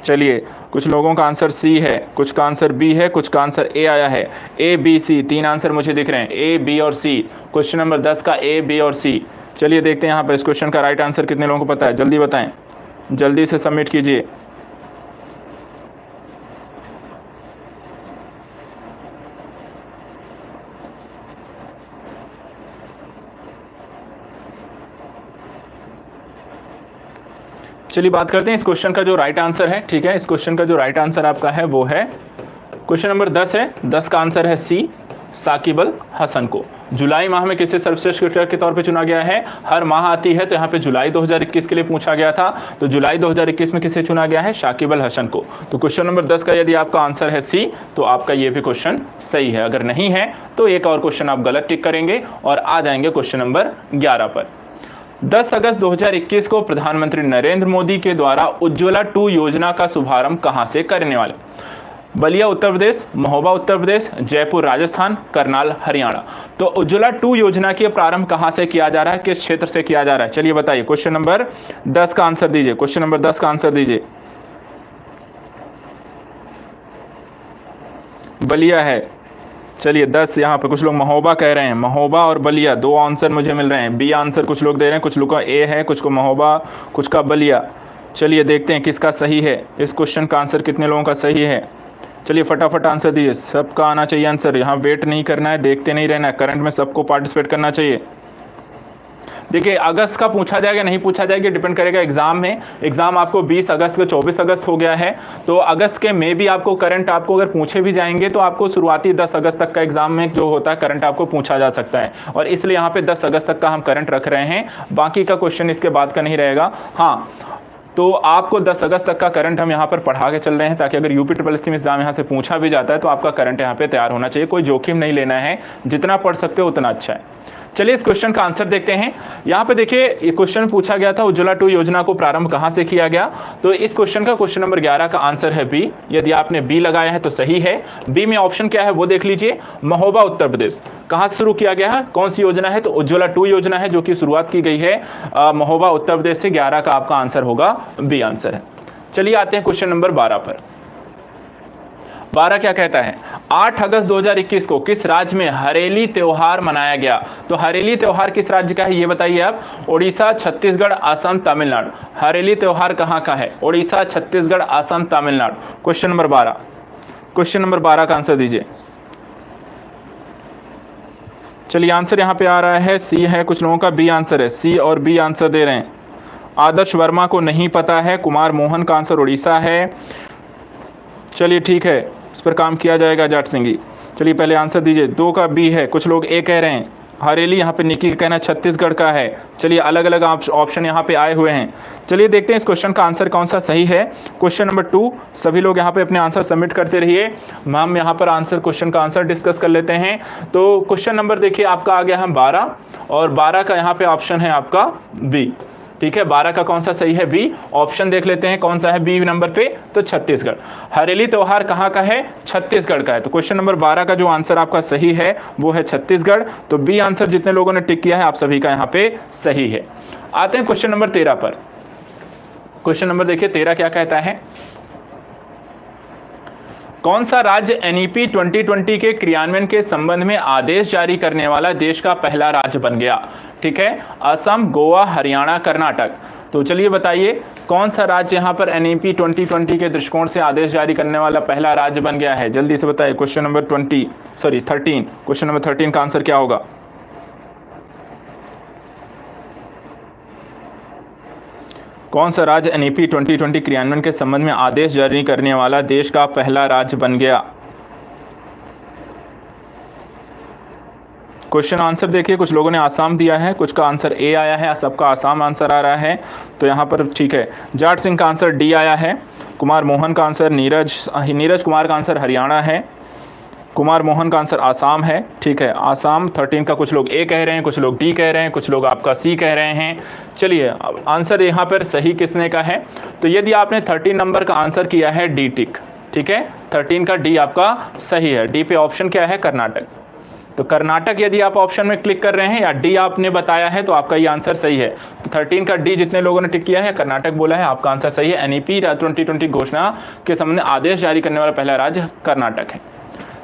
चलिए, कुछ लोगों का आंसर सी है, कुछ का आंसर बी है, कुछ का आंसर ए आया है। ए बी सी, 3 आंसर मुझे दिख रहे हैं, ए बी और सी। क्वेश्चन नंबर 10 का ए बी और सी। चलिए देखते हैं यहाँ पर इस क्वेश्चन का राइट आंसर कितने लोगों को पता है, जल्दी बताएं, जल्दी से सबमिट कीजिए। चलिए बात करते हैं इस क्वेश्चन का जो राइट आंसर है। ठीक है, इस क्वेश्चन का जो राइट आंसर आपका है वो है क्वेश्चन नंबर 10 है। 10 का आंसर है सी, साकिब अल हसन को जुलाई माह में किसे सर्वश्रेष्ठ क्रिकेटर के तौर पे चुना गया है? हर माह आती है तो यहाँ पे जुलाई 2021 के लिए पूछा गया था, तो जुलाई 2021 में किसे चुना गया है? शाकिब अल हसन को। तो क्वेश्चन नंबर 10 का यदि आपका आंसर है सी, तो आपका ये भी क्वेश्चन सही है। अगर नहीं है तो एक और क्वेश्चन आप गलत टिक करेंगे और आ जाएंगे क्वेश्चन नंबर 11 पर। 10 अगस्त 2021 को प्रधानमंत्री नरेंद्र मोदी के द्वारा उज्ज्वला 2 योजना का शुभारंभ कहां से करने वाले? बलिया उत्तर प्रदेश, महोबा उत्तर प्रदेश, जयपुर राजस्थान, करनाल हरियाणा। तो उज्ज्वला 2 योजना के प्रारंभ कहां से किया जा रहा है, किस क्षेत्र से किया जा रहा है? चलिए बताइए, क्वेश्चन नंबर 10 का आंसर दीजिए। क्वेश्चन नंबर 10 का आंसर दीजिए। बलिया है। चलिए 10, यहाँ पे कुछ लोग महोबा कह रहे हैं, महोबा और बलिया 2 आंसर मुझे मिल रहे हैं। बी आंसर कुछ लोग दे रहे हैं, कुछ लोग का ए है, कुछ को महोबा, कुछ का बलिया। चलिए देखते हैं किसका सही है, इस क्वेश्चन का आंसर कितने लोगों का सही है। चलिए फटाफट आंसर दीजिए, सबका आना चाहिए आंसर, यहाँ वेट नहीं करना है, देखते नहीं रहना है, करंट में सबको पार्टिसिपेट करना चाहिए। देखिए अगस्त का पूछा जाएगा नहीं पूछा जाएगा डिपेंड करेगा एग्जाम में। एग्जाम आपको 20 अगस्त का 24 अगस्त हो गया है, तो अगस्त के में भी आपको करंट आपको अगर पूछे भी जाएंगे तो आपको शुरुआती 10 अगस्त तक का एग्जाम में जो होता है करंट आपको पूछा जा सकता है, और इसलिए यहाँ पे 10 अगस्त तक का हम करंट रख रहे हैं, बाकी का क्वेश्चन इसके बाद का नहीं रहेगा। हाँ, तो आपको 10 अगस्त तक का करंट हम यहाँ पर पढ़ा के चल रहे हैं ताकि अगर यूपी ट्रिपल एससी में एग्जाम यहाँ से पूछा भी जाता है तो आपका करंट यहाँ पे तैयार होना चाहिए। कोई जोखिम नहीं लेना है, जितना पढ़ सकते हो उतना अच्छा है। चलिए इस क्वेश्चन का आंसर देखते हैं। यहाँ पे देखिए ये क्वेश्चन पूछा गया था उज्ज्वला 2 योजना को प्रारंभ कहाँ से किया गया, तो इस क्वेश्चन का क्वेश्चन नंबर 11 का आंसर है बी। यदि आपने बी लगाया है तो सही है। बी में ऑप्शन क्या है वो देख लीजिए, महोबा उत्तर प्रदेश। कहाँ से शुरू किया गया है, कौन सी योजना है, तो उज्ज्वला 2 योजना है जो कि शुरुआत की गई है महोबा उत्तर प्रदेश से। 11 का आपका आंसर होगा बी आंसर है। चलिए आते हैं क्वेश्चन नंबर 12 पर। 12 क्या कहता है, 8 अगस्त 2021 को किस राज्य में हरेली त्योहार मनाया गया? तो हरेली त्योहार किस राज्य का है ये बताइए आप। ओडिशा, छत्तीसगढ़, असम, तमिलनाडु। हरेली त्योहार कहाँ का है? Odisha, Chhattisgarh, Assam, Tamil Nadu. Question number 12, question number 12 का आंसर दीजिए। चलिए आंसर यहाँ पे आ रहा है सी है, कुछ लोगों का बी आंसर है, सी और बी आंसर दे रहे हैं। आदर्श वर्मा को नहीं पता है, कुमार मोहन का आंसर उड़ीसा है। चलिए ठीक है, इस पर काम किया जाएगा जाट सिंह। चलिए पहले आंसर दीजिए। 2 का बी है, कुछ लोग ए कह रहे हैं। हरेली यहाँ पे निकी का कहना छत्तीसगढ़ का है। चलिए अलग अलग ऑप्शन यहाँ पे आए हुए हैं। चलिए देखते हैं इस क्वेश्चन का आंसर कौन सा सही है। क्वेश्चन नंबर 2, सभी लोग यहाँ पे अपने आंसर सबमिट करते रहिए, हम यहाँ पर आंसर क्वेश्चन का आंसर डिस्कस कर लेते हैं। तो क्वेश्चन नंबर देखिए आपका आ गया है 12, और 12 का यहाँ पे ऑप्शन है आपका बी। ठीक है, 12 का कौन सा सही है? बी। ऑप्शन देख लेते हैं कौन सा है बी नंबर पे, तो छत्तीसगढ़। हरेली त्योहार कहाँ का है? छत्तीसगढ़ का है। तो क्वेश्चन नंबर 12 का जो आंसर आपका सही है वो है छत्तीसगढ़। तो बी आंसर जितने लोगों ने टिक किया है आप सभी का यहाँ पे सही है। आते हैं क्वेश्चन नंबर 13 पर। क्वेश्चन नंबर देखिए 13 क्या कहता है, कौन सा राज्य एनईपी 2020 के क्रियान्वयन के संबंध में आदेश जारी करने वाला देश का पहला राज्य बन गया? ठीक है, असम, गोवा, हरियाणा, कर्नाटक। तो चलिए बताइए कौन सा राज्य यहाँ पर एनईपी 2020 के दृष्टिकोण से आदेश जारी करने वाला पहला राज्य बन गया है? जल्दी से बताइए। क्वेश्चन नंबर 13, क्वेश्चन नंबर 13 का आंसर क्या होगा? कौन सा राज्य एनईपी 2020 क्रियान्वयन के संबंध में आदेश जारी करने वाला देश का पहला राज्य बन गया? क्वेश्चन आंसर देखिए, कुछ लोगों ने आसाम दिया है, कुछ का आंसर ए आया है, सबका आसाम आंसर आ रहा है, तो यहाँ पर ठीक है। जाट सिंह का आंसर डी आया है। कुमार मोहन का आंसर नीरज कुमार का आंसर हरियाणा है। कुमार मोहन का आंसर आसाम है, ठीक है। आसाम 13 का कुछ लोग ए कह रहे हैं, कुछ लोग डी कह रहे हैं, कुछ लोग आपका सी कह रहे हैं। चलिए आंसर यहाँ पर सही किसने का है, तो यदि आपने 13 नंबर का आंसर किया है डी टिक, ठीक है, 13 का डी आपका सही है। डी पे ऑप्शन क्या है, कर्नाटक। तो कर्नाटक यदि आप ऑप्शन में क्लिक कर रहे हैं या डी आपने बताया है तो आपका ये आंसर सही है। तो 13 का डी जितने लोगों ने टिक किया है, कर्नाटक बोला है, आपका आंसर सही है। एनईपी 2020 घोषणा के संबंध में आदेश जारी करने वाला पहला राज्य कर्नाटक है।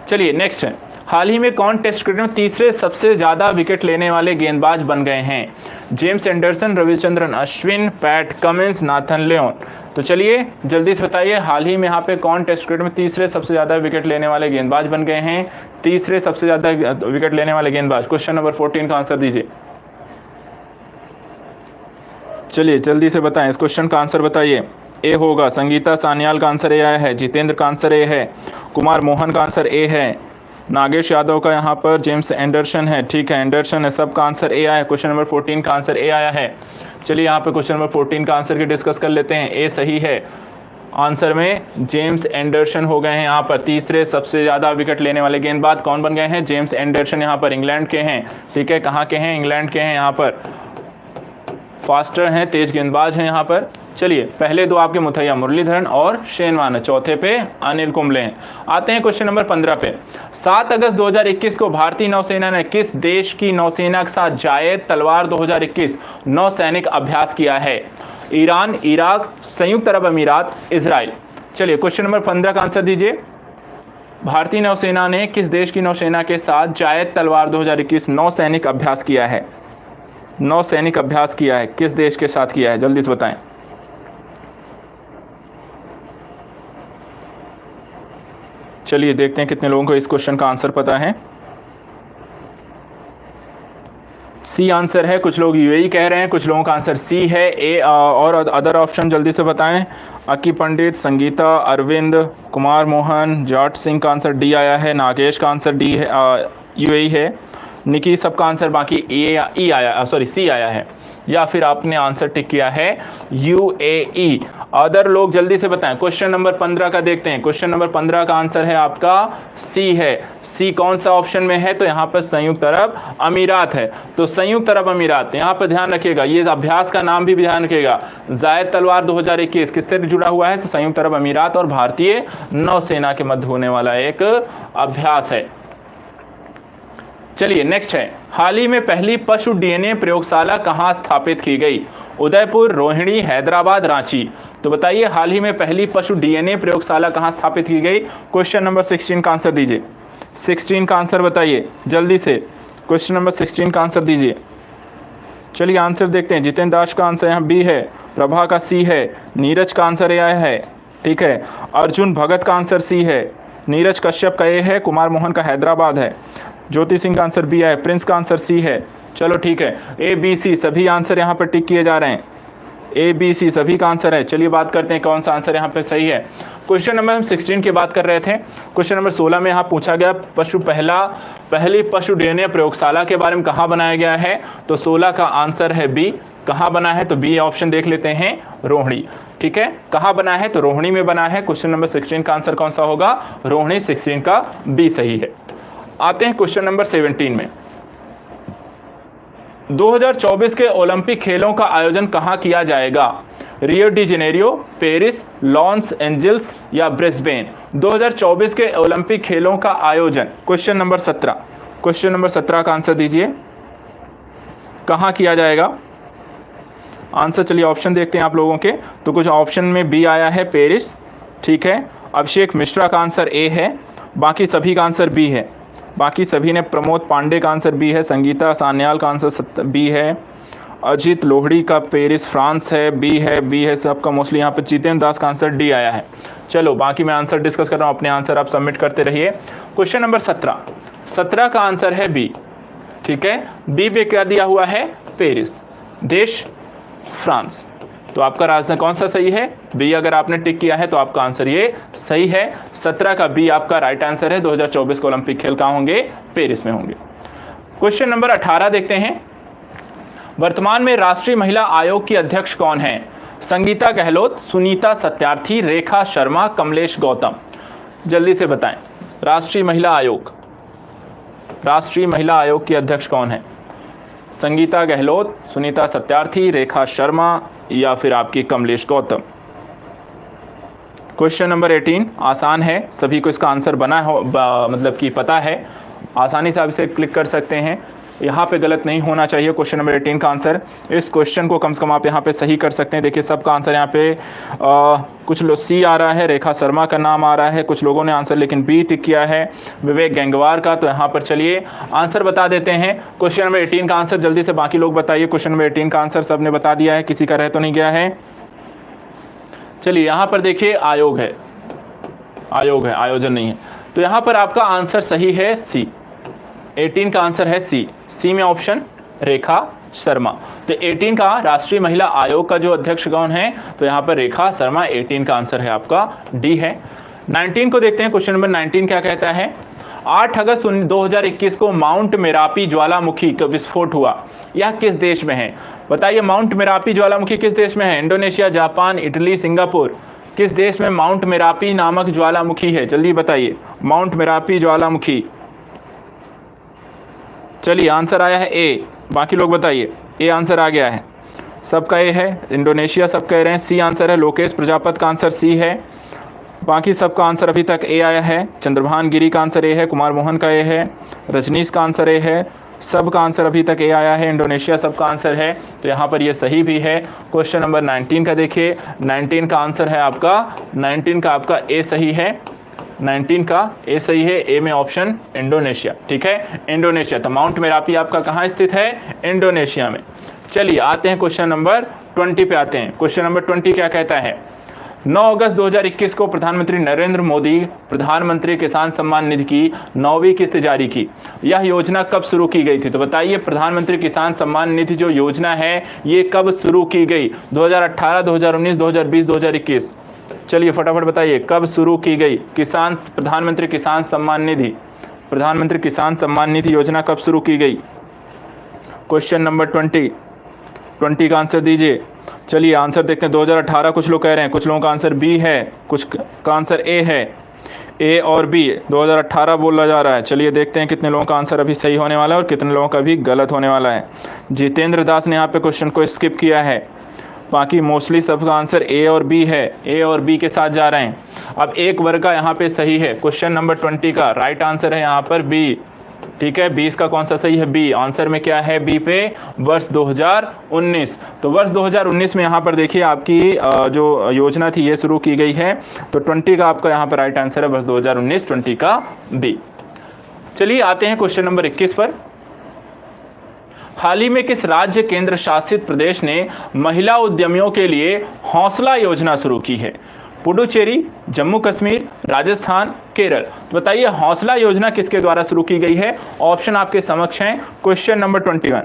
चलिए नेक्स्ट है, हाल ही में कौन टेस्ट क्रिकेट में तीसरे सबसे ज़्यादा विकेट लेने वाले गेंदबाज बन गए हैं? James Anderson, Ravichandran Ashwin, PAT Cummins, Nathan Lyon. तो चलिए जल्दी से बताइए, हाल ही में यहाँ पे कौन टेस्ट क्रिकेट में तीसरे सबसे ज़्यादा विकेट लेने वाले गेंदबाज बन गए हैं? तीसरे सबसे ज़्यादा विकेट लेने वाले गेंदबाज, क्वेश्चन नंबर 14 का आंसर दीजिए। चलिए जल्दी से बताएं, इस क्वेश्चन का आंसर बताइए। ए होगा, संगीता सान्याल का आंसर ए आया है, जितेंद्र का आंसर ए है, कुमार मोहन का आंसर ए है, नागेश यादव का यहाँ पर जेम्स एंडरसन है, ठीक है, एंडरसन है, सबका आंसर ए आया है। क्वेश्चन नंबर 14 का आंसर ए आया है। चलिए यहाँ पे क्वेश्चन नंबर 14 का आंसर की डिस्कस कर लेते हैं। ए सही है, आंसर में जेम्स एंडरसन हो गए हैं यहाँ पर तीसरे सबसे ज़्यादा विकेट लेने वाले गेंदबाज। कौन बन गए हैं? जेम्स एंडरसन, यहाँ पर इंग्लैंड के हैं, ठीक है, कहाँ के हैं? इंग्लैंड के हैं, यहाँ पर फास्टर हैं, तेज गेंदबाज हैं यहाँ पर। चलिए पहले दो आपके मुथैया मुरलीधरन और शेन वार्न, चौथे पे अनिल कुंबले हैं। आते हैं क्वेश्चन नंबर 15 पे। 7 अगस्त 2021 को भारतीय नौसेना ने किस देश की नौसेना के साथ जायद तलवार 2021 नौसैनिक अभ्यास किया है? ईरान, इराक, संयुक्त अरब अमीरात, इजराइल। चलिए क्वेश्चन नंबर 15 का आंसर दीजिए। भारतीय नौसेना ने किस देश की नौसेना के साथ जायद तलवार 2021 नौसैनिक अभ्यास किया है? नौसैनिक अभ्यास किया है, किस देश के साथ किया है? जल्दी से बताएं। चलिए देखते हैं कितने लोगों को इस क्वेश्चन का आंसर पता है। सी आंसर है, कुछ लोग यूएई कह रहे हैं, कुछ लोगों का आंसर सी है। ए और अदर ऑप्शन जल्दी से बताएं। अक्की पंडित, संगीता, अरविंद, कुमार मोहन, जाट सिंह का आंसर डी आया है, नागेश का आंसर डी है, यूएई है, निकी सबका आंसर बाकी ई आया, सॉरी सी आया है, या फिर आपने आंसर टिक किया है यूएई। अदर लोग जल्दी से बताएं। क्वेश्चन नंबर 15 का देखते हैं। क्वेश्चन नंबर 15 का आंसर है आपका सी है। सी कौन सा ऑप्शन में है? तो यहाँ पर संयुक्त अरब अमीरात है। तो संयुक्त अरब अमीरात, यहाँ पर ध्यान रखिएगा, ये अभ्यास का नाम भी ध्यान रखिएगा। जायद तलवार 2021 किससे जुड़ा हुआ है? तो संयुक्त अरब अमीरात और भारतीय नौसेना के मध्य होने वाला एक अभ्यास है। चलिए नेक्स्ट है, हाल ही में पहली पशु डीएनए प्रयोगशाला कहां स्थापित की गई? उदयपुर, रोहिणी, हैदराबाद, रांची। तो बताइए हाल ही में पहली पशु डीएनए प्रयोगशाला कहां स्थापित की गई? क्वेश्चन नंबर 16 का आंसर दीजिए। 16 का आंसर बताइए जल्दी से। क्वेश्चन नंबर 16 का आंसर दीजिए। चलिए आंसर देखते हैं। जितेंद्र दास का आंसर यहाँ बी है, प्रभा का सी है, नीरज का आंसर ए है, ठीक है, अर्जुन भगत का आंसर सी है, नीरज कश्यप का ए है, कुमार मोहन का हैदराबाद है, ज्योति सिंह का आंसर बी है, प्रिंस का आंसर सी है। चलो ठीक है, ए बी सी सभी आंसर यहाँ पर टिक किए जा रहे हैं। ए बी सी सभी का आंसर है। चलिए बात करते हैं कौन सा आंसर यहाँ पे सही है। क्वेश्चन नंबर हम 16 की बात कर रहे थे। क्वेश्चन नंबर 16 में यहाँ पूछा गया पहली पशु डीएनए प्रयोगशाला के बारे में कहाँ बनाया गया है? तो 16 का आंसर है बी। कहाँ बना है? तो बी ऑप्शन देख लेते हैं, रोहिणी, ठीक है। कहाँ बना है? तो रोहिणी में बना है। क्वेश्चन नंबर 16 का आंसर कौन सा होगा? रोहिणी। 16 का बी सही है। आते हैं क्वेश्चन नंबर 17 में। 2024 के ओलंपिक खेलों का आयोजन कहां किया जाएगा? Rio de Janeiro, Paris, Los Angeles या ब्रिस्बेन। 2024 के ओलंपिक खेलों का आयोजन, क्वेश्चन नंबर 17। क्वेश्चन नंबर 17 का आंसर दीजिए, कहां किया जाएगा? आंसर चलिए ऑप्शन देखते हैं आप लोगों के। तो कुछ ऑप्शन में बी आया है, पेरिस, ठीक है। अभिषेक मिश्रा का आंसर ए है, बाकी सभी का आंसर बी है। बाकी सभी ने, प्रमोद पांडे का आंसर बी है, संगीता सान्याल का आंसर बी है, अजीत लोहड़ी का पेरिस फ्रांस है, बी है सबका मोस्टली। यहाँ पर जितेंद्र दास का आंसर डी आया है। चलो बाकी मैं आंसर डिस्कस कर रहा हूँ, अपने आंसर आप सबमिट करते रहिए। क्वेश्चन नंबर 17 का आंसर है बी, ठीक है। बी पे क्या दिया हुआ है? पेरिस, देश फ्रांस। तो आपका राजधानी कौन सा सही है? बी अगर आपने टिक किया है तो आपका आंसर ये सही है। 17 का बी आपका राइट आंसर है। 2024 के ओलंपिक खेल कहाँ होंगे? पेरिस में होंगे। क्वेश्चन नंबर 18 देखते हैं। वर्तमान में राष्ट्रीय महिला आयोग की अध्यक्ष कौन है? संगीता गहलोत, सुनीता सत्यार्थी, रेखा शर्मा, कमलेश गौतम। जल्दी से बताएं। राष्ट्रीय महिला आयोग की अध्यक्ष कौन है? संगीता गहलोत, सुनीता सत्यार्थी, रेखा शर्मा या फिर आपकी कमलेश गौतम। क्वेश्चन नंबर 18 आसान है, सभी को इसका आंसर बना हो मतलब कि पता है, आसानी से आप इसे क्लिक कर सकते हैं। यहाँ पे गलत नहीं होना चाहिए क्वेश्चन नंबर 18 का आंसर। इस क्वेश्चन को कम से कम आप यहाँ पे सही कर सकते हैं। देखिए सबका आंसर यहाँ पे कुछ लोग सी आ रहा है, रेखा शर्मा का नाम आ रहा है, कुछ लोगों ने आंसर लेकिन बी टिक किया है, विवेक गंगवार का। तो यहाँ पर चलिए आंसर बता देते हैं। क्वेश्चन नंबर 18 का आंसर जल्दी से बाकी लोग बताइए। क्वेश्चन नंबर 18 का आंसर सबने बता दिया है, किसी का रह तो नहीं गया है? चलिए यहाँ पर देखिए आयोग है, आयोजन नहीं है। तो यहाँ पर आपका आंसर सही है सी। 18 का आंसर है सी में ऑप्शन रेखा शर्मा। तो 18 का राष्ट्रीय महिला आयोग का जो अध्यक्ष कौन है? तो यहाँ पर रेखा शर्मा। 18 का आंसर है आपका डी है। 19 को देखते हैं। क्वेश्चन नंबर 19 क्या कहता है? 8 अगस्त 2021 को माउंट मेरापी ज्वालामुखी का विस्फोट हुआ, यह किस देश में है? बताइए माउंट मेरापी ज्वालामुखी किस देश में है? Indonesia, Japan, Italy, Singapore. किस देश में माउंट मेरापी नामक ज्वालामुखी है? जल्दी बताइए। माउंट मेरापी ज्वालामुखी। चलिए आंसर आया है ए, बाकी लोग बताइए। ए आंसर आ गया है, सबका ए है। इंडोनेशिया सब कह रहे हैं। सी आंसर है, लोकेश प्रजापत का आंसर सी है। बाकी सबका आंसर अभी तक ए आया है। चंद्रभान गिरी का आंसर ए है, कुमार मोहन का ए है, रजनीश का आंसर ए है, सबका आंसर अभी तक ए आया है। इंडोनेशिया सबका आंसर है, तो यहाँ पर ये सही भी है। क्वेश्चन नंबर 19 का देखिए, 19 का आंसर है आपका, 19 का आपका ए सही है। 19 का ए सही है, ए में ऑप्शन इंडोनेशिया। ठीक है, इंडोनेशिया। तो माउंट मेरापी आपका कहाँ स्थित है? इंडोनेशिया में। चलिए आते हैं क्वेश्चन नंबर 20 पे आते हैं। क्वेश्चन नंबर 20 क्या कहता है? 9 अगस्त 2021 को प्रधानमंत्री नरेंद्र मोदी प्रधानमंत्री किसान सम्मान निधि की 9वीं किस्त जारी की। यह योजना कब शुरू की गई थी? तो बताइए प्रधानमंत्री किसान सम्मान निधि जो योजना है ये कब शुरू की गई? 2018, 2019, 2020, 2021। चलिए फटाफट बताइए कब शुरू की गई प्रधानमंत्री किसान सम्मान निधि योजना कब शुरू की गई? क्वेश्चन नंबर 20 का आंसर दीजिए। चलिए आंसर देखते हैं। 2018 कुछ लोग कह रहे हैं, कुछ लोगों का आंसर बी है, कुछ का आंसर ए है। ए और बी 2018 बोला जा रहा है। चलिए देखते हैं कितने लोगों का आंसर अभी सही होने वाला है और कितने लोगों का भी गलत होने वाला है। जितेंद्र दास ने यहाँ पे क्वेश्चन को स्किप किया है, बाकी मोस्टली सबका आंसर ए और बी है। ए और बी के साथ जा रहे हैं। अब एक वर्ग का यहाँ पे सही है। क्वेश्चन नंबर 20 का राइट आंसर है यहाँ पर बी। ठीक है, 20 का कौन सा सही है? बी। आंसर में क्या है? बी पे वर्ष 2019। तो वर्ष 2019 में यहाँ पर देखिए आपकी जो योजना थी ये शुरू की गई है। तो 20 का आपका यहाँ पर राइट आंसर है वर्ष 2019, 20 का बी। चलिए आते हैं क्वेश्चन नंबर 21 पर। हाल ही में किस राज्य केंद्र शासित प्रदेश ने महिला उद्यमियों के लिए हौसला योजना शुरू की है? पुडुचेरी, जम्मू कश्मीर, राजस्थान, केरल। तो बताइए हौसला योजना किसके द्वारा शुरू की गई है? ऑप्शन आपके समक्ष हैं। Question number 21।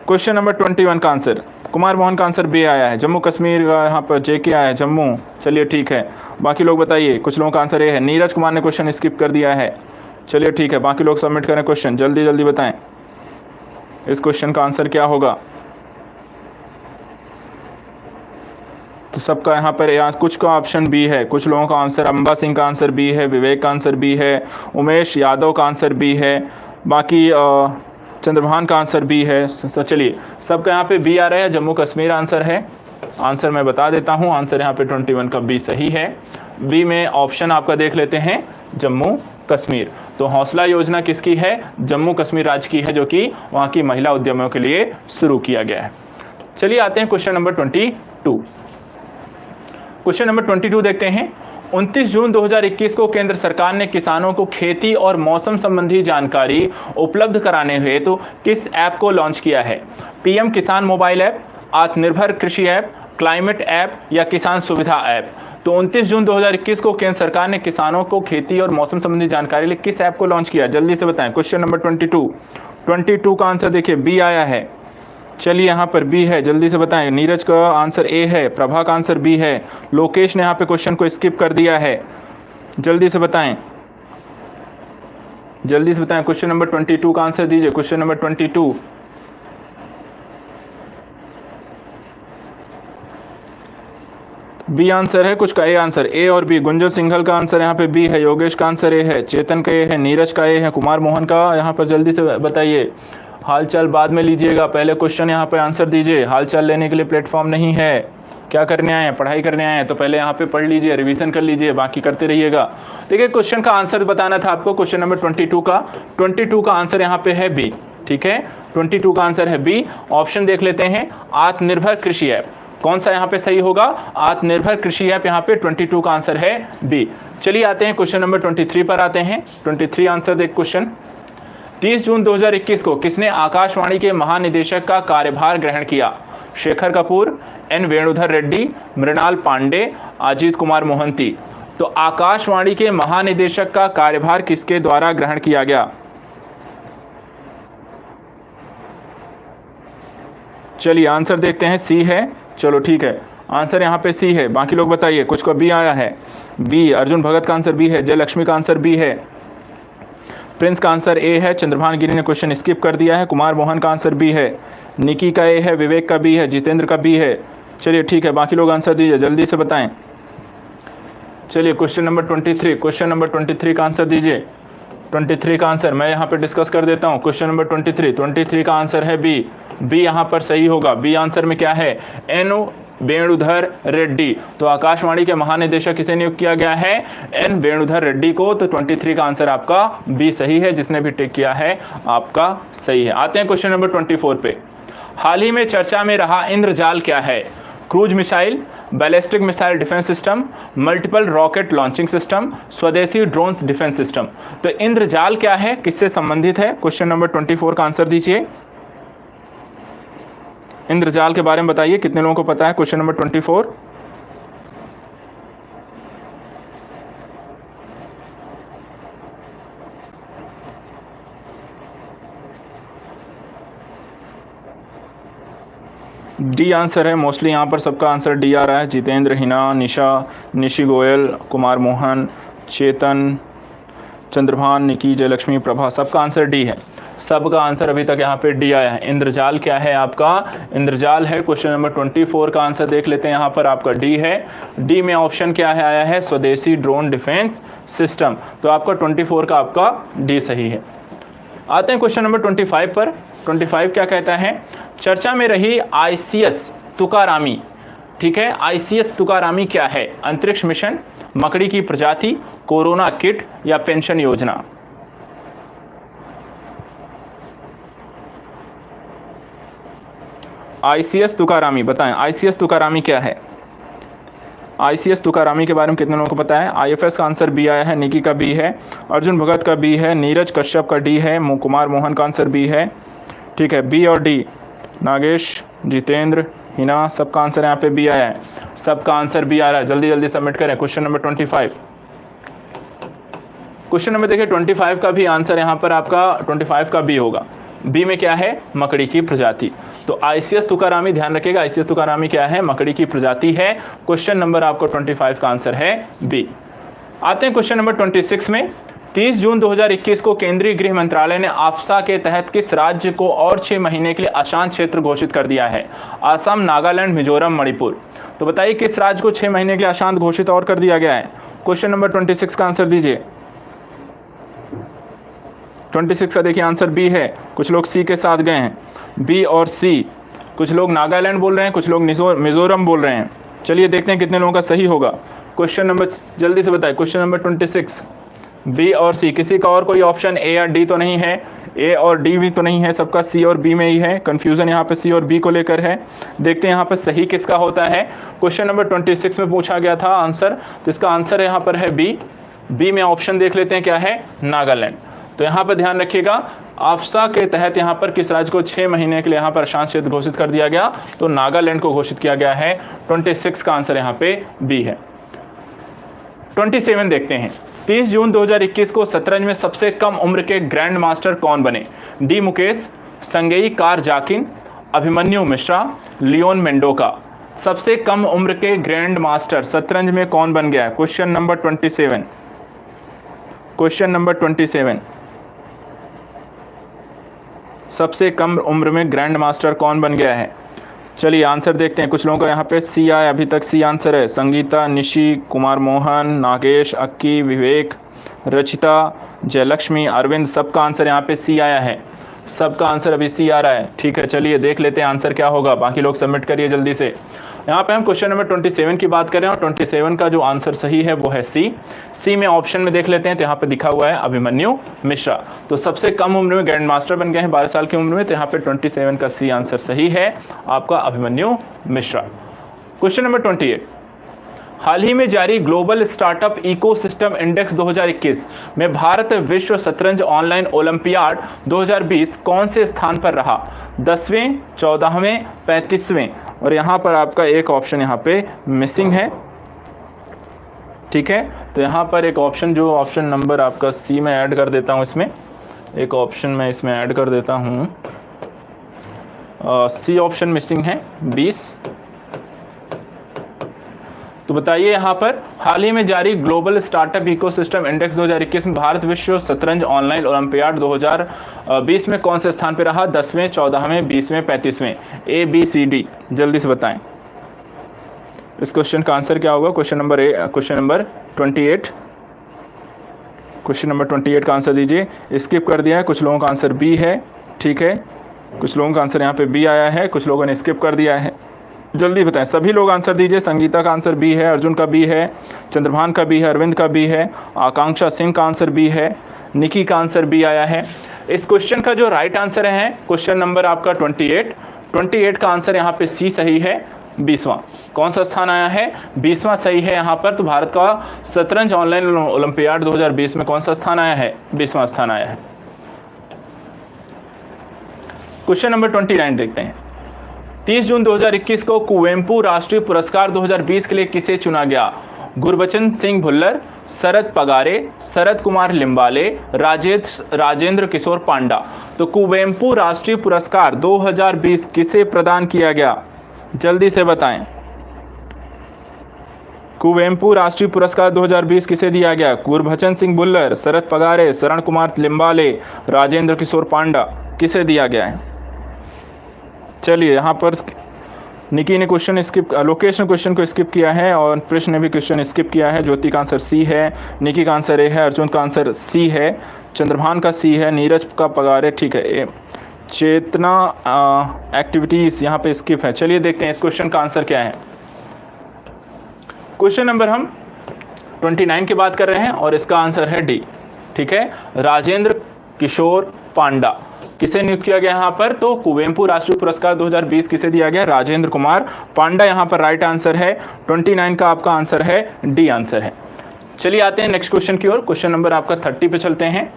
क्वेश्चन नंबर 21 का आंसर कुमार मोहन का आंसर बी आया है। जम्मू कश्मीर का यहाँ पर जे के आया है, जम्मू। चलिए ठीक है, बाकी लोग बताइए। कुछ लोगों का आंसर ए है। नीरज कुमार ने क्वेश्चन स्किप कर दिया है। चलिए ठीक है, बाकी लोग सबमिट करें क्वेश्चन, जल्दी जल्दी बताएं इस क्वेश्चन का आंसर क्या होगा। तो सबका यहाँ पर कुछ का ऑप्शन बी है, कुछ लोगों का आंसर अंबा सिंह का आंसर बी है, विवेक का आंसर बी है, उमेश यादव का आंसर बी है, बाकी चंद्रभान का आंसर बी है। चलिए सबका यहाँ पे बी आ रहा है। जम्मू कश्मीर आंसर है। आंसर मैं बता देता हूँ, आंसर यहाँ पे 21 का बी सही है। बी में ऑप्शन आपका देख लेते हैं जम्मू कश्मीर। तो हौसला योजना किसकी है? जम्मू कश्मीर राज्य की है, जो कि वहाँ की महिला उद्यमियों के लिए शुरू किया गया है। चलिए आते हैं क्वेश्चन नंबर 22। क्वेश्चन नंबर 22 देखते हैं। 29 जून 2021 को केंद्र सरकार ने किसानों को खेती और मौसम संबंधी जानकारी उपलब्ध कराने हेतु किस ऐप को लॉन्च किया है? पीएम किसान मोबाइल ऐप, आत्मनिर्भर कृषि ऐप, क्लाइमेट ऐप या किसान सुविधा ऐप। तो 29 जून 2021 को केंद्र सरकार ने किसानों को खेती और मौसम संबंधी जानकारी लिए किस ऐप को लॉन्च किया? जल्दी से बताएं। क्वेश्चन नंबर 22 का आंसर देखिए बी आया है। चलिए यहाँ पर बी है, जल्दी से बताएं। नीरज का आंसर ए है, प्रभा का आंसर बी है, लोकेश ने यहाँ पे क्वेश्चन को स्किप कर दिया है। जल्दी से बताएं। जल्दी से बताएं। क्वेश्चन नंबर 22 का आंसर दीजिए। क्वेश्चन नंबर 22 बी आंसर है, कुछ का ए आंसर। ए और बी, गुंजन सिंघल का आंसर यहाँ पे बी है, योगेश का आंसर ए है, चेतन का ए है, नीरज का ए है, कुमार मोहन का यहाँ पर जल्दी से बताइए। हालचाल बाद में लीजिएगा, पहले क्वेश्चन यहाँ पे आंसर दीजिए। हालचाल लेने के लिए प्लेटफॉर्म नहीं है। क्या करने आए हैं? पढ़ाई करने आए हैं, तो पहले यहाँ पे पढ़ लीजिए, रिवीजन कर लीजिए, बाकी करते रहिएगा। देखिए क्वेश्चन का आंसर बताना था आपको, क्वेश्चन नंबर 22 का आंसर यहाँ पे है बी। ठीक है, 22 का आंसर है बी। ऑप्शन देख लेते हैं। आत्मनिर्भर कृषि ऐप, कौन सा यहाँ पे सही होगा? आत्मनिर्भर कृषि ऐप, यहाँ पे 22 का आंसर है बी। चलिए आते हैं क्वेश्चन नंबर 23 पर आते हैं। 23 आंसर देख क्वेश्चन। 30 जून 2021 को किसने आकाशवाणी के महानिदेशक का कार्यभार ग्रहण किया? शेखर कपूर, एन वेणुधर रेड्डी, मृणाल पांडे, अजीत कुमार मोहंती। तो आकाशवाणी के महानिदेशक का कार्यभार किसके द्वारा ग्रहण किया गया? चलिए आंसर देखते हैं। सी है, चलो ठीक है, आंसर यहाँ पे सी है। बाकी लोग बताइए, कुछ को बी आया है। बी, अर्जुन भगत का आंसर बी है, जयलक्ष्मी का आंसर बी है, प्रिंस का आंसर ए है, चंद्रभान गिरी ने क्वेश्चन स्किप कर दिया है, कुमार मोहन का आंसर बी है, निकी का ए है, विवेक का बी है, जितेंद्र का बी है। चलिए ठीक है, बाकी लोग आंसर दीजिए, जल्दी से बताएं। चलिए क्वेश्चन नंबर 23, क्वेश्चन नंबर 23 का आंसर दीजिए। 23 का आंसर मैं यहाँ पे डिस्कस कर देता हूँ। क्वेश्चन नंबर 23 का आंसर है बी। बी यहाँ पर सही होगा। बी आंसर में क्या है? एन वेणुधर रेड्डी। तो आकाशवाणी के महानिदेशक किसे नियुक्त किया गया है? एन वेणुधर रेड्डी को। तो 23 का आंसर आपका बी सही है, जिसने भी टिक किया है आपका सही है। आते हैं क्वेश्चन नंबर 24 पे। हाल ही में चर्चा में रहा इंद्रजाल क्या है? Cruise missile, ballistic missile defence system, multiple rocket launching system, स्वदेशी ड्रोन्स डिफेंस सिस्टम। तो इंद्रजाल क्या है, किससे संबंधित है? क्वेश्चन नंबर 24 का आंसर दीजिए। इंद्रजाल के बारे में बताइए, कितने लोगों को पता है? Question number 24। डी आंसर है, मोस्टली यहाँ पर सबका आंसर डी आ रहा है। जितेंद्र, हिना, निशा, निशी गोयल, कुमार मोहन, चेतन, चंद्रभान, निकी, जयलक्ष्मी, प्रभा, सबका आंसर डी है। सबका आंसर अभी तक यहाँ पे डी आया है। इंद्रजाल क्या है आपका? इंद्रजाल है। क्वेश्चन नंबर 24 का आंसर देख लेते हैं, यहाँ पर आपका डी है। डी में ऑप्शन क्या है आया है? स्वदेशी ड्रोन डिफेंस सिस्टम। तो आपका 24 का आपका डी सही है। आते हैं क्वेश्चन नंबर 25 पर। 25 क्या कहता है? चर्चा में रही ICS तुकारामी, ठीक है, ICS तुकारामी क्या है? अंतरिक्ष मिशन, मकड़ी की प्रजाति, कोरोना किट या पेंशन योजना। ICS तुकारामी बताएं, ICS तुकारामी क्या है? ICS तुकारामी के बारे में कितने लोगों को पता है? IFS का आंसर बी आया है, निकी का बी है, अर्जुन भगत का बी है, नीरज कश्यप का डी है, कुमार मोहन का आंसर बी है। ठीक है, बी और डी, नागेश, जितेंद्र, हिना, सबका आंसर यहाँ पे बी आया है। सबका आंसर बी आ रहा है, जल्दी जल्दी सबमिट करें। Question number 25। क्वेश्चन नंबर देखिए 25 का भी आंसर यहाँ पर आपका 25 का बी होगा। बी में क्या है? मकड़ी की प्रजाति। तो ICS तुकारामी ध्यान रखिएगा, ICS तुकारामी क्या है? मकड़ी की प्रजाति है। क्वेश्चन नंबर आपको 25 का आंसर है बी। आते हैं क्वेश्चन नंबर 26 में। 30 जून 2021 को केंद्रीय गृह मंत्रालय ने आफ्सा के तहत किस राज्य को और 6 महीने के लिए अशांत क्षेत्र घोषित कर दिया है? असम, नागालैंड, मिजोरम, मणिपुर। तो बताइए किस राज्य को 6 महीने के लिए अशांत घोषित और कर दिया गया है? क्वेश्चन नंबर 26 का आंसर दीजिए। 26 का देखिए आंसर बी है। कुछ लोग सी के साथ गए हैं, बी और सी। कुछ लोग नागालैंड बोल रहे हैं, कुछ लोग मिजोरम बोल रहे हैं। चलिए देखते हैं कितने लोगों का सही होगा। क्वेश्चन नंबर जल्दी से बताएं। क्वेश्चन नंबर 26, बी और सी। किसी का और कोई ऑप्शन ए या डी तो नहीं है? ए और डी भी तो नहीं है, सबका सी और बी में ही है। कंफ्यूजन यहाँ पे सी और बी को लेकर है। देखते हैं यहाँ पर सही किसका होता है। क्वेश्चन नंबर 26 में पूछा गया था आंसर, तो इसका आंसर यहाँ पर है बी। बी में ऑप्शन देख लेते हैं क्या है? नागालैंड। तो यहाँ पर ध्यान रखिएगा, आफ्सा के तहत यहाँ पर किस राज्य को 6 महीने के लिए यहाँ पर अशांत क्षेत्र घोषित कर दिया गया? तो नागालैंड को घोषित किया गया है। 26 का आंसर यहाँ पे बी है। 27 देखते हैं। 30 जून 2021 को शतरंज में सबसे कम उम्र के ग्रैंड मास्टर कौन बने? डी मुकेश, संगई कार जाकिन, अभिमन्यु मिश्रा, लियोन मेंडोका। सबसे कम उम्र के ग्रैंड मास्टर शतरंज में कौन बन गया है? Question number 27। Question number 27। सबसे कम उम्र में ग्रैंड मास्टर कौन बन गया है? चलिए आंसर देखते हैं। कुछ लोगों का यहाँ पे सी आया, अभी तक सी आंसर है। संगीता, निशी, कुमार मोहन, नागेश, अक्की, विवेक, रचिता, जयलक्ष्मी, अरविंद, सबका आंसर यहाँ पे सी आया है। सबका आंसर अभी सी आ रहा है। ठीक है, चलिए देख लेते हैं आंसर क्या होगा। बाकी लोग सबमिट करिए जल्दी से। यहाँ पे हम क्वेश्चन नंबर 27 की बात कर रहे हैं और 27 का जो आंसर सही है वो है सी। सी में ऑप्शन में देख लेते हैं तो यहाँ पे दिखा हुआ है अभिमन्यु मिश्रा। तो सबसे कम उम्र में ग्रैंड मास्टर बन गए हैं 12 साल की उम्र में, तो यहाँ पे 27 का सी आंसर सही है आपका अभिमन्यु मिश्रा। क्वेश्चन नंबर 28, हाल ही में जारी ग्लोबल स्टार्टअप इकोसिस्टम इंडेक्स 2021 में भारत विश्व शतरंज ऑनलाइन ओलंपियाड 2020 कौन से स्थान पर रहा? 10वें, 14वें, 35वें? और यहाँ पर आपका एक ऑप्शन यहाँ पे मिसिंग है। ठीक है, तो यहाँ पर एक ऑप्शन, जो ऑप्शन नंबर आपका सी में ऐड कर देता हूँ, इसमें एक ऑप्शन मैं इसमें ऐड कर देता हूँ। सी ऑप्शन मिसिंग है 20। तो बताइए यहाँ पर हाल ही में जारी ग्लोबल स्टार्टअप इकोसिस्टम इंडेक्स 2021 में भारत विश्व शतरंज ऑनलाइन ओलंपियाड 2020 में कौन से स्थान पर रहा? 10वें, 14वें, 20वें, 35वें? ए, बी, सी, डी? जल्दी से बताएं इस क्वेश्चन का आंसर क्या होगा। क्वेश्चन नंबर 28, क्वेश्चन नंबर 28 का आंसर दीजिए। स्किप कर दिया है, कुछ लोगों का आंसर बी है। ठीक है, कुछ लोगों का आंसर यहाँ पे बी आया है, कुछ लोगों ने स्किप कर दिया है। जल्दी बताएं, सभी लोग आंसर दीजिए। संगीता का आंसर बी है, अर्जुन का बी है, चंद्रभान का बी है, अरविंद का बी है, आकांक्षा सिंह का आंसर बी है, निकी का आंसर बी आया है। इस क्वेश्चन का जो राइट आंसर है क्वेश्चन नंबर आपका 28 का आंसर यहाँ पे सी सही है। 20वां कौन सा स्थान आया है? 20वां सही है यहाँ पर। तो भारत का शतरंज ऑनलाइन ओलंपियाड 2020 में कौन सा स्थान आया है? 20वां स्थान आया है। क्वेश्चन नंबर 29 देखते हैं। 30 जून 2021 को कुवेंपु राष्ट्रीय पुरस्कार 2020 के लिए किसे चुना गया? गुरबचन सिंह भुल्लर, शरद पगारे, शरद कुमार लिम्बाले, राजेंद्र किशोर पांडा? तो कुवेंपु राष्ट्रीय पुरस्कार 2020 किसे प्रदान किया गया? जल्दी से बताएं। कुवेंपु राष्ट्रीय पुरस्कार 2020 किसे दिया गया? गुरबचन सिंह भुल्लर, शरद पगारे, शरण कुमार लिम्बाले, राजेंद्र किशोर पांडा? किसे दिया गया है? चलिए यहाँ पर निकी ने क्वेश्चन स्किप, लोकेश ने क्वेश्चन को स्किप किया है और प्रश्न ने भी क्वेश्चन स्किप किया है। ज्योति का आंसर सी है, निकी का आंसर ए है, अर्जुन का आंसर सी है, चंद्रभान का सी है, नीरज का पगारे ठीक है, चेतना एक्टिविटीज़ यहाँ पे स्किप है। चलिए देखते हैं इस क्वेश्चन का आंसर क्या है। क्वेश्चन नंबर हम 29 की बात कर रहे हैं और इसका आंसर है डी। ठीक है, राजेंद्र किशोर पांडा किसे नियुक्त किया गया यहाँ पर? तो कुवेंपु राष्ट्रीय पुरस्कार 2020 किसे दिया गया? राजेंद्र कुमार पांडा यहाँ पर राइट आंसर है। 29 का आपका आंसर है डी आंसर है। चलिए आते हैं नेक्स्ट क्वेश्चन की ओर। क्वेश्चन नंबर आपका 30 पे चलते हैं।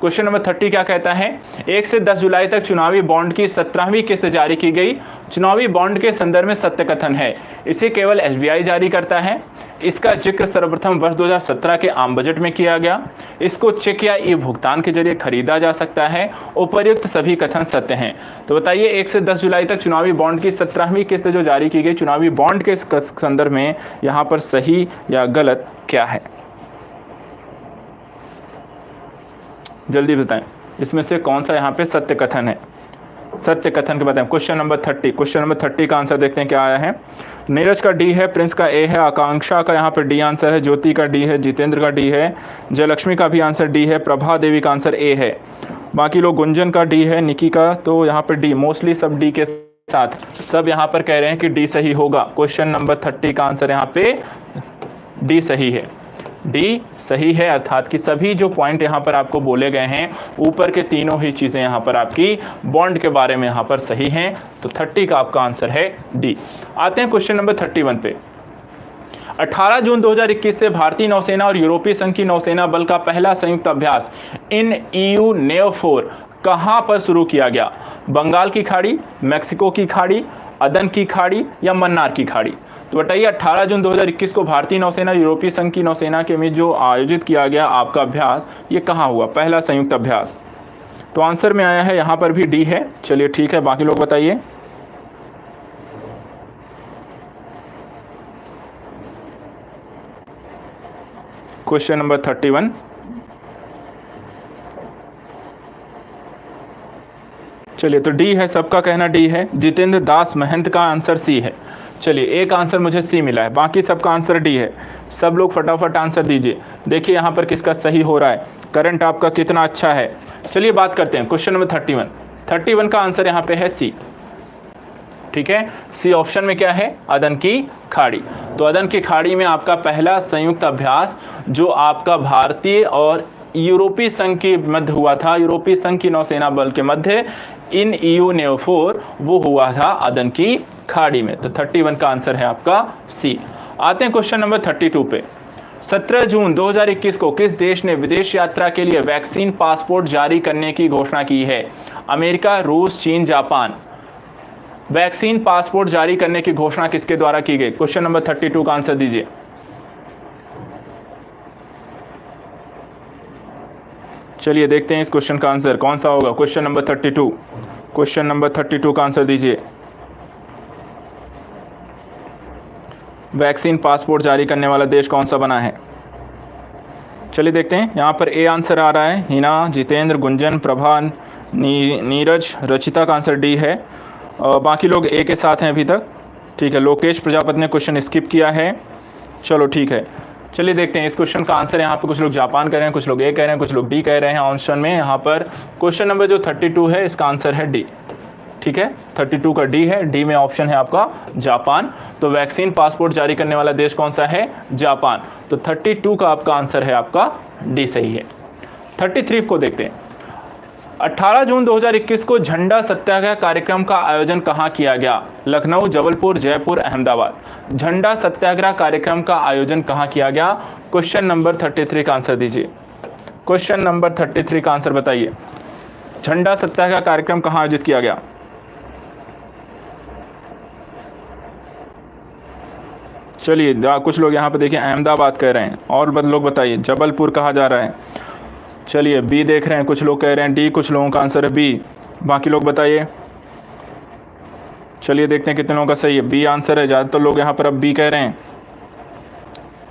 क्वेश्चन नंबर 30 क्या कहता है? 1 से 10 जुलाई तक चुनावी बॉन्ड की 17वीं किस्त जारी की गई। चुनावी बॉन्ड के संदर्भ में सत्य कथन है। इसे केवल एसबीआई जारी करता है। इसका जिक्र सर्वप्रथम वर्ष 2017 के आम बजट में किया गया। इसको चेक या ई भुगतान के जरिए खरीदा जा सकता है। उपर्युक्त सभी कथन सत्य हैं। तो बताइए 1 से 10 जुलाई तक चुनावी बॉन्ड की 17वीं किस्त जो जारी की गई, चुनावी बॉन्ड के संदर्भ में यहाँ पर सही या गलत क्या है? जल्दी बताएं इसमें से कौन सा यहाँ पे सत्य कथन है। सत्य कथन के बताएं। क्वेश्चन नंबर 30 का आंसर देखते हैं क्या आया है। नीरज का डी है, प्रिंस का ए है, आकांक्षा का यहाँ पे डी आंसर है, ज्योति का डी है, जितेंद्र का डी है, जयलक्ष्मी का भी आंसर डी है, प्रभा देवी का आंसर ए है। बाकी लोग गुंजन का डी है, निकी का तो यहाँ पे डी, मोस्टली सब डी के साथ सब यहाँ पर कह रहे हैं कि डी सही होगा। क्वेश्चन नंबर 30 का आंसर यहाँ पे डी सही है। डी सही है, अर्थात कि सभी जो पॉइंट यहाँ पर आपको बोले गए हैं ऊपर के तीनों ही चीज़ें यहाँ पर आपकी बॉन्ड के बारे में यहाँ पर सही हैं। तो 30 का आपका आंसर है डी। आते हैं क्वेश्चन नंबर 31 पे। 18 जून 2021 से भारतीय नौसेना और यूरोपीय संघ की नौसेना बल का पहला संयुक्त अभ्यास इन EU NEO4 कहाँ पर शुरू किया गया? बंगाल की खाड़ी, मैक्सिको की खाड़ी, अदन की खाड़ी या मन्नार की खाड़ी? तो बताइए 18 जून 2021 को भारतीय नौसेना यूरोपीय संघ की नौसेना के बीच जो आयोजित किया गया आपका अभ्यास, ये कहाँ हुआ? पहला संयुक्त अभ्यास। तो आंसर में आया है यहाँ पर भी डी है। चलिए ठीक है, बाकी लोग बताइए। Question number 31। चलिए, तो डी है, सबका कहना डी है। जितेंद्र दास महंत का आंसर सी है। चलिए, एक आंसर मुझे सी मिला है, बाकी सबका आंसर डी है। सब लोग फटाफट आंसर दीजिए। देखिए यहाँ पर किसका सही हो रहा है, करंट आपका कितना अच्छा है। चलिए बात करते हैं क्वेश्चन नंबर 31 का आंसर यहाँ पे है सी। ठीक है, सी ऑप्शन में क्या है, अदन की खाड़ी। तो अदन की खाड़ी में आपका पहला संयुक्त अभ्यास जो आपका भारतीय और यूरोपीय संघ के मध्य हुआ था, यूरोपीय संघ की नौसेना बल के मध्य इन EU NEO4, वो हुआ था अदन की खाड़ी में। तो 31 का आंसर है आपका सी। आते हैं क्वेश्चन नंबर 32 पे। 17 जून 2021 को किस देश ने विदेश यात्रा के लिए वैक्सीन पासपोर्ट जारी करने की घोषणा की है? अमेरिका, रूस, चीन, जापान। वैक्सीन पासपोर्ट जारी करने की घोषणा किसके द्वारा की गई? क्वेश्चन नंबर 32 का आंसर दीजिए। चलिए देखते हैं इस क्वेश्चन का आंसर कौन सा होगा। क्वेश्चन नंबर 32, क्वेश्चन नंबर 32 का आंसर दीजिए। वैक्सीन पासपोर्ट जारी करने वाला देश कौन सा बना है? चलिए देखते हैं। यहाँ पर ए आंसर आ रहा है, हिना, जितेंद्र, गुंजन, प्रभा, नीरज, रचिता का आंसर डी है। बाकी लोग ए के साथ हैं अभी तक। ठीक है, लोकेश प्रजापति ने क्वेश्चन स्किप किया है। चलो ठीक है, चलिए देखते हैं इस क्वेश्चन का आंसर। यहाँ पे कुछ लोग जापान कह रहे हैं, कुछ लोग ए कह रहे हैं, कुछ लोग डी कह रहे हैं ऑप्शन में। यहाँ पर क्वेश्चन नंबर जो 32 है इसका आंसर है डी। ठीक है, 32 का डी है, डी में ऑप्शन है आपका जापान। तो वैक्सीन पासपोर्ट जारी करने वाला देश कौन सा है? जापान। तो 32 का आपका आंसर है आपका डी सही है। 33 को देखते हैं। 18 जून 2021 को झंडा सत्याग्रह कार्यक्रम का आयोजन कहाँ किया गया? लखनऊ, जबलपुर, जयपुर, अहमदाबाद। झंडा सत्याग्रह कार्यक्रम का आयोजन कहाँ किया गया? क्वेश्चन नंबर 33 का आंसर दीजिए। क्वेश्चन नंबर 33 का आंसर बताइए। झंडा सत्याग्रह कार्यक्रम कहाँ आयोजित किया गया? चलिए, कुछ लोग यहाँ पे देखिए अहमदाबाद कह रहे हैं, और लोग बताइए जबलपुर कहा जा रहा है। चलिए, बी देख रहे हैं, कुछ लोग कह रहे हैं डी, कुछ लोगों का आंसर है बी। बाकी लोग बताइए। चलिए देखते हैं कितने लोगों का सही है। बी आंसर है, ज़्यादातर लोग यहाँ पर अब बी कह रहे हैं।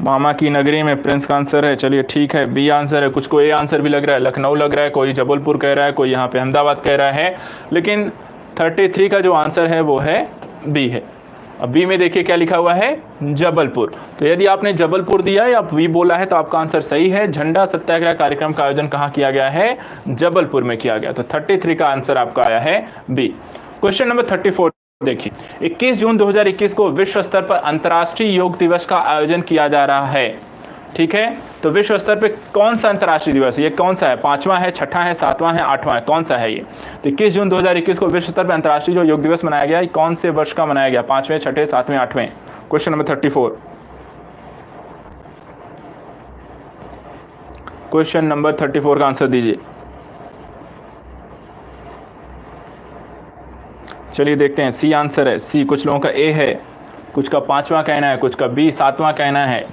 मामा की नगरी में प्रिंस का आंसर है। चलिए ठीक है, बी आंसर है। कुछ को ए आंसर भी लग रहा है, लखनऊ लग रहा है, कोई जबलपुर कह रहा है, कोई यहाँ पे अहमदाबाद कह रहा है, लेकिन 33 का जो आंसर है वो है बी है। अब बी में देखिए क्या लिखा हुआ है, जबलपुर। तो यदि आपने जबलपुर दिया या बी बोला है तो आपका आंसर सही है। झंडा सत्याग्रह कार्यक्रम का आयोजन कहाँ किया गया है? जबलपुर में किया गया। तो 33 का आंसर आपका आया है बी। क्वेश्चन नंबर 34 देखिए। 21 जून 2021 को विश्व स्तर पर अंतर्राष्ट्रीय योग दिवस का आयोजन किया जा रहा है। ठीक है, तो विश्व स्तर पे कौन सा अंतर्राष्ट्रीय दिवस है? ये कौन सा है? 5वां है, 6ठा है, 7वां है, 8वां है? कौन सा है ये? तो 21 जून 2021 को विश्व स्तर पर अंतर्राष्ट्रीय जो योग दिवस मनाया गया, कौन से वर्ष का मनाया गया? 5वें, 6ठे, 7वें, 8वें? Question number 34। क्वेश्चन नंबर 34 का आंसर दीजिए। चलिए देखते हैं। सी आंसर है, सी। कुछ लोगों का ए है, कुछ का 5वां कहना है, कुछ का बी 7वां कहना है,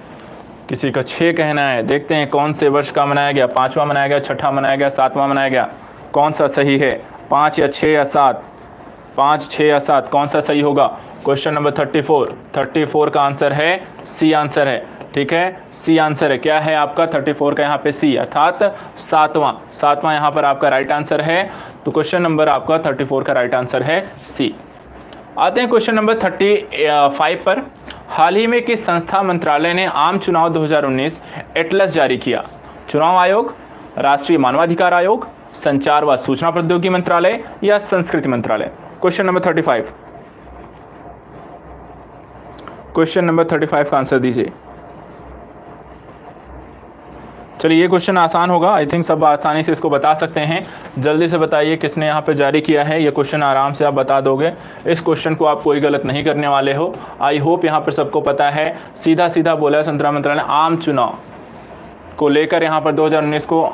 किसी का 6 कहना है। देखते हैं कौन से वर्ष का मनाया गया, 5वां मनाया गया, 6ठा मनाया गया, 7वां मनाया गया? कौन सा सही है? 5 या 6 या 7? 5, 6 या 7 कौन सा सही होगा? क्वेश्चन नंबर 34 का आंसर है सी आंसर है। ठीक है, सी आंसर है। क्या है आपका 34 का यहाँ पे सी, अर्थात 7वां यहाँ पर आपका राइट आंसर है। तो क्वेश्चन नंबर आपका 34 का राइट आंसर है सी। आते हैं क्वेश्चन नंबर 35 पर। हाल ही में किस संस्था मंत्रालय ने आम चुनाव 2019 एटलस जारी किया? चुनाव आयोग, राष्ट्रीय मानवाधिकार आयोग, संचार व सूचना प्रौद्योगिकी मंत्रालय या संस्कृति मंत्रालय? Question number 35। क्वेश्चन नंबर 35 का आंसर दीजिए। चलिए, ये क्वेश्चन आसान होगा, आई थिंक सब आसानी से इसको बता सकते हैं। जल्दी से बताइए किसने यहाँ पे जारी किया है। ये क्वेश्चन आराम से आप बता दोगे। इस क्वेश्चन को आप कोई गलत नहीं करने वाले हो। आई होप यहाँ पर सबको पता है। सीधा सीधा बोला है संचार मंत्रालय आम चुनाव को लेकर यहाँ पर 2019 को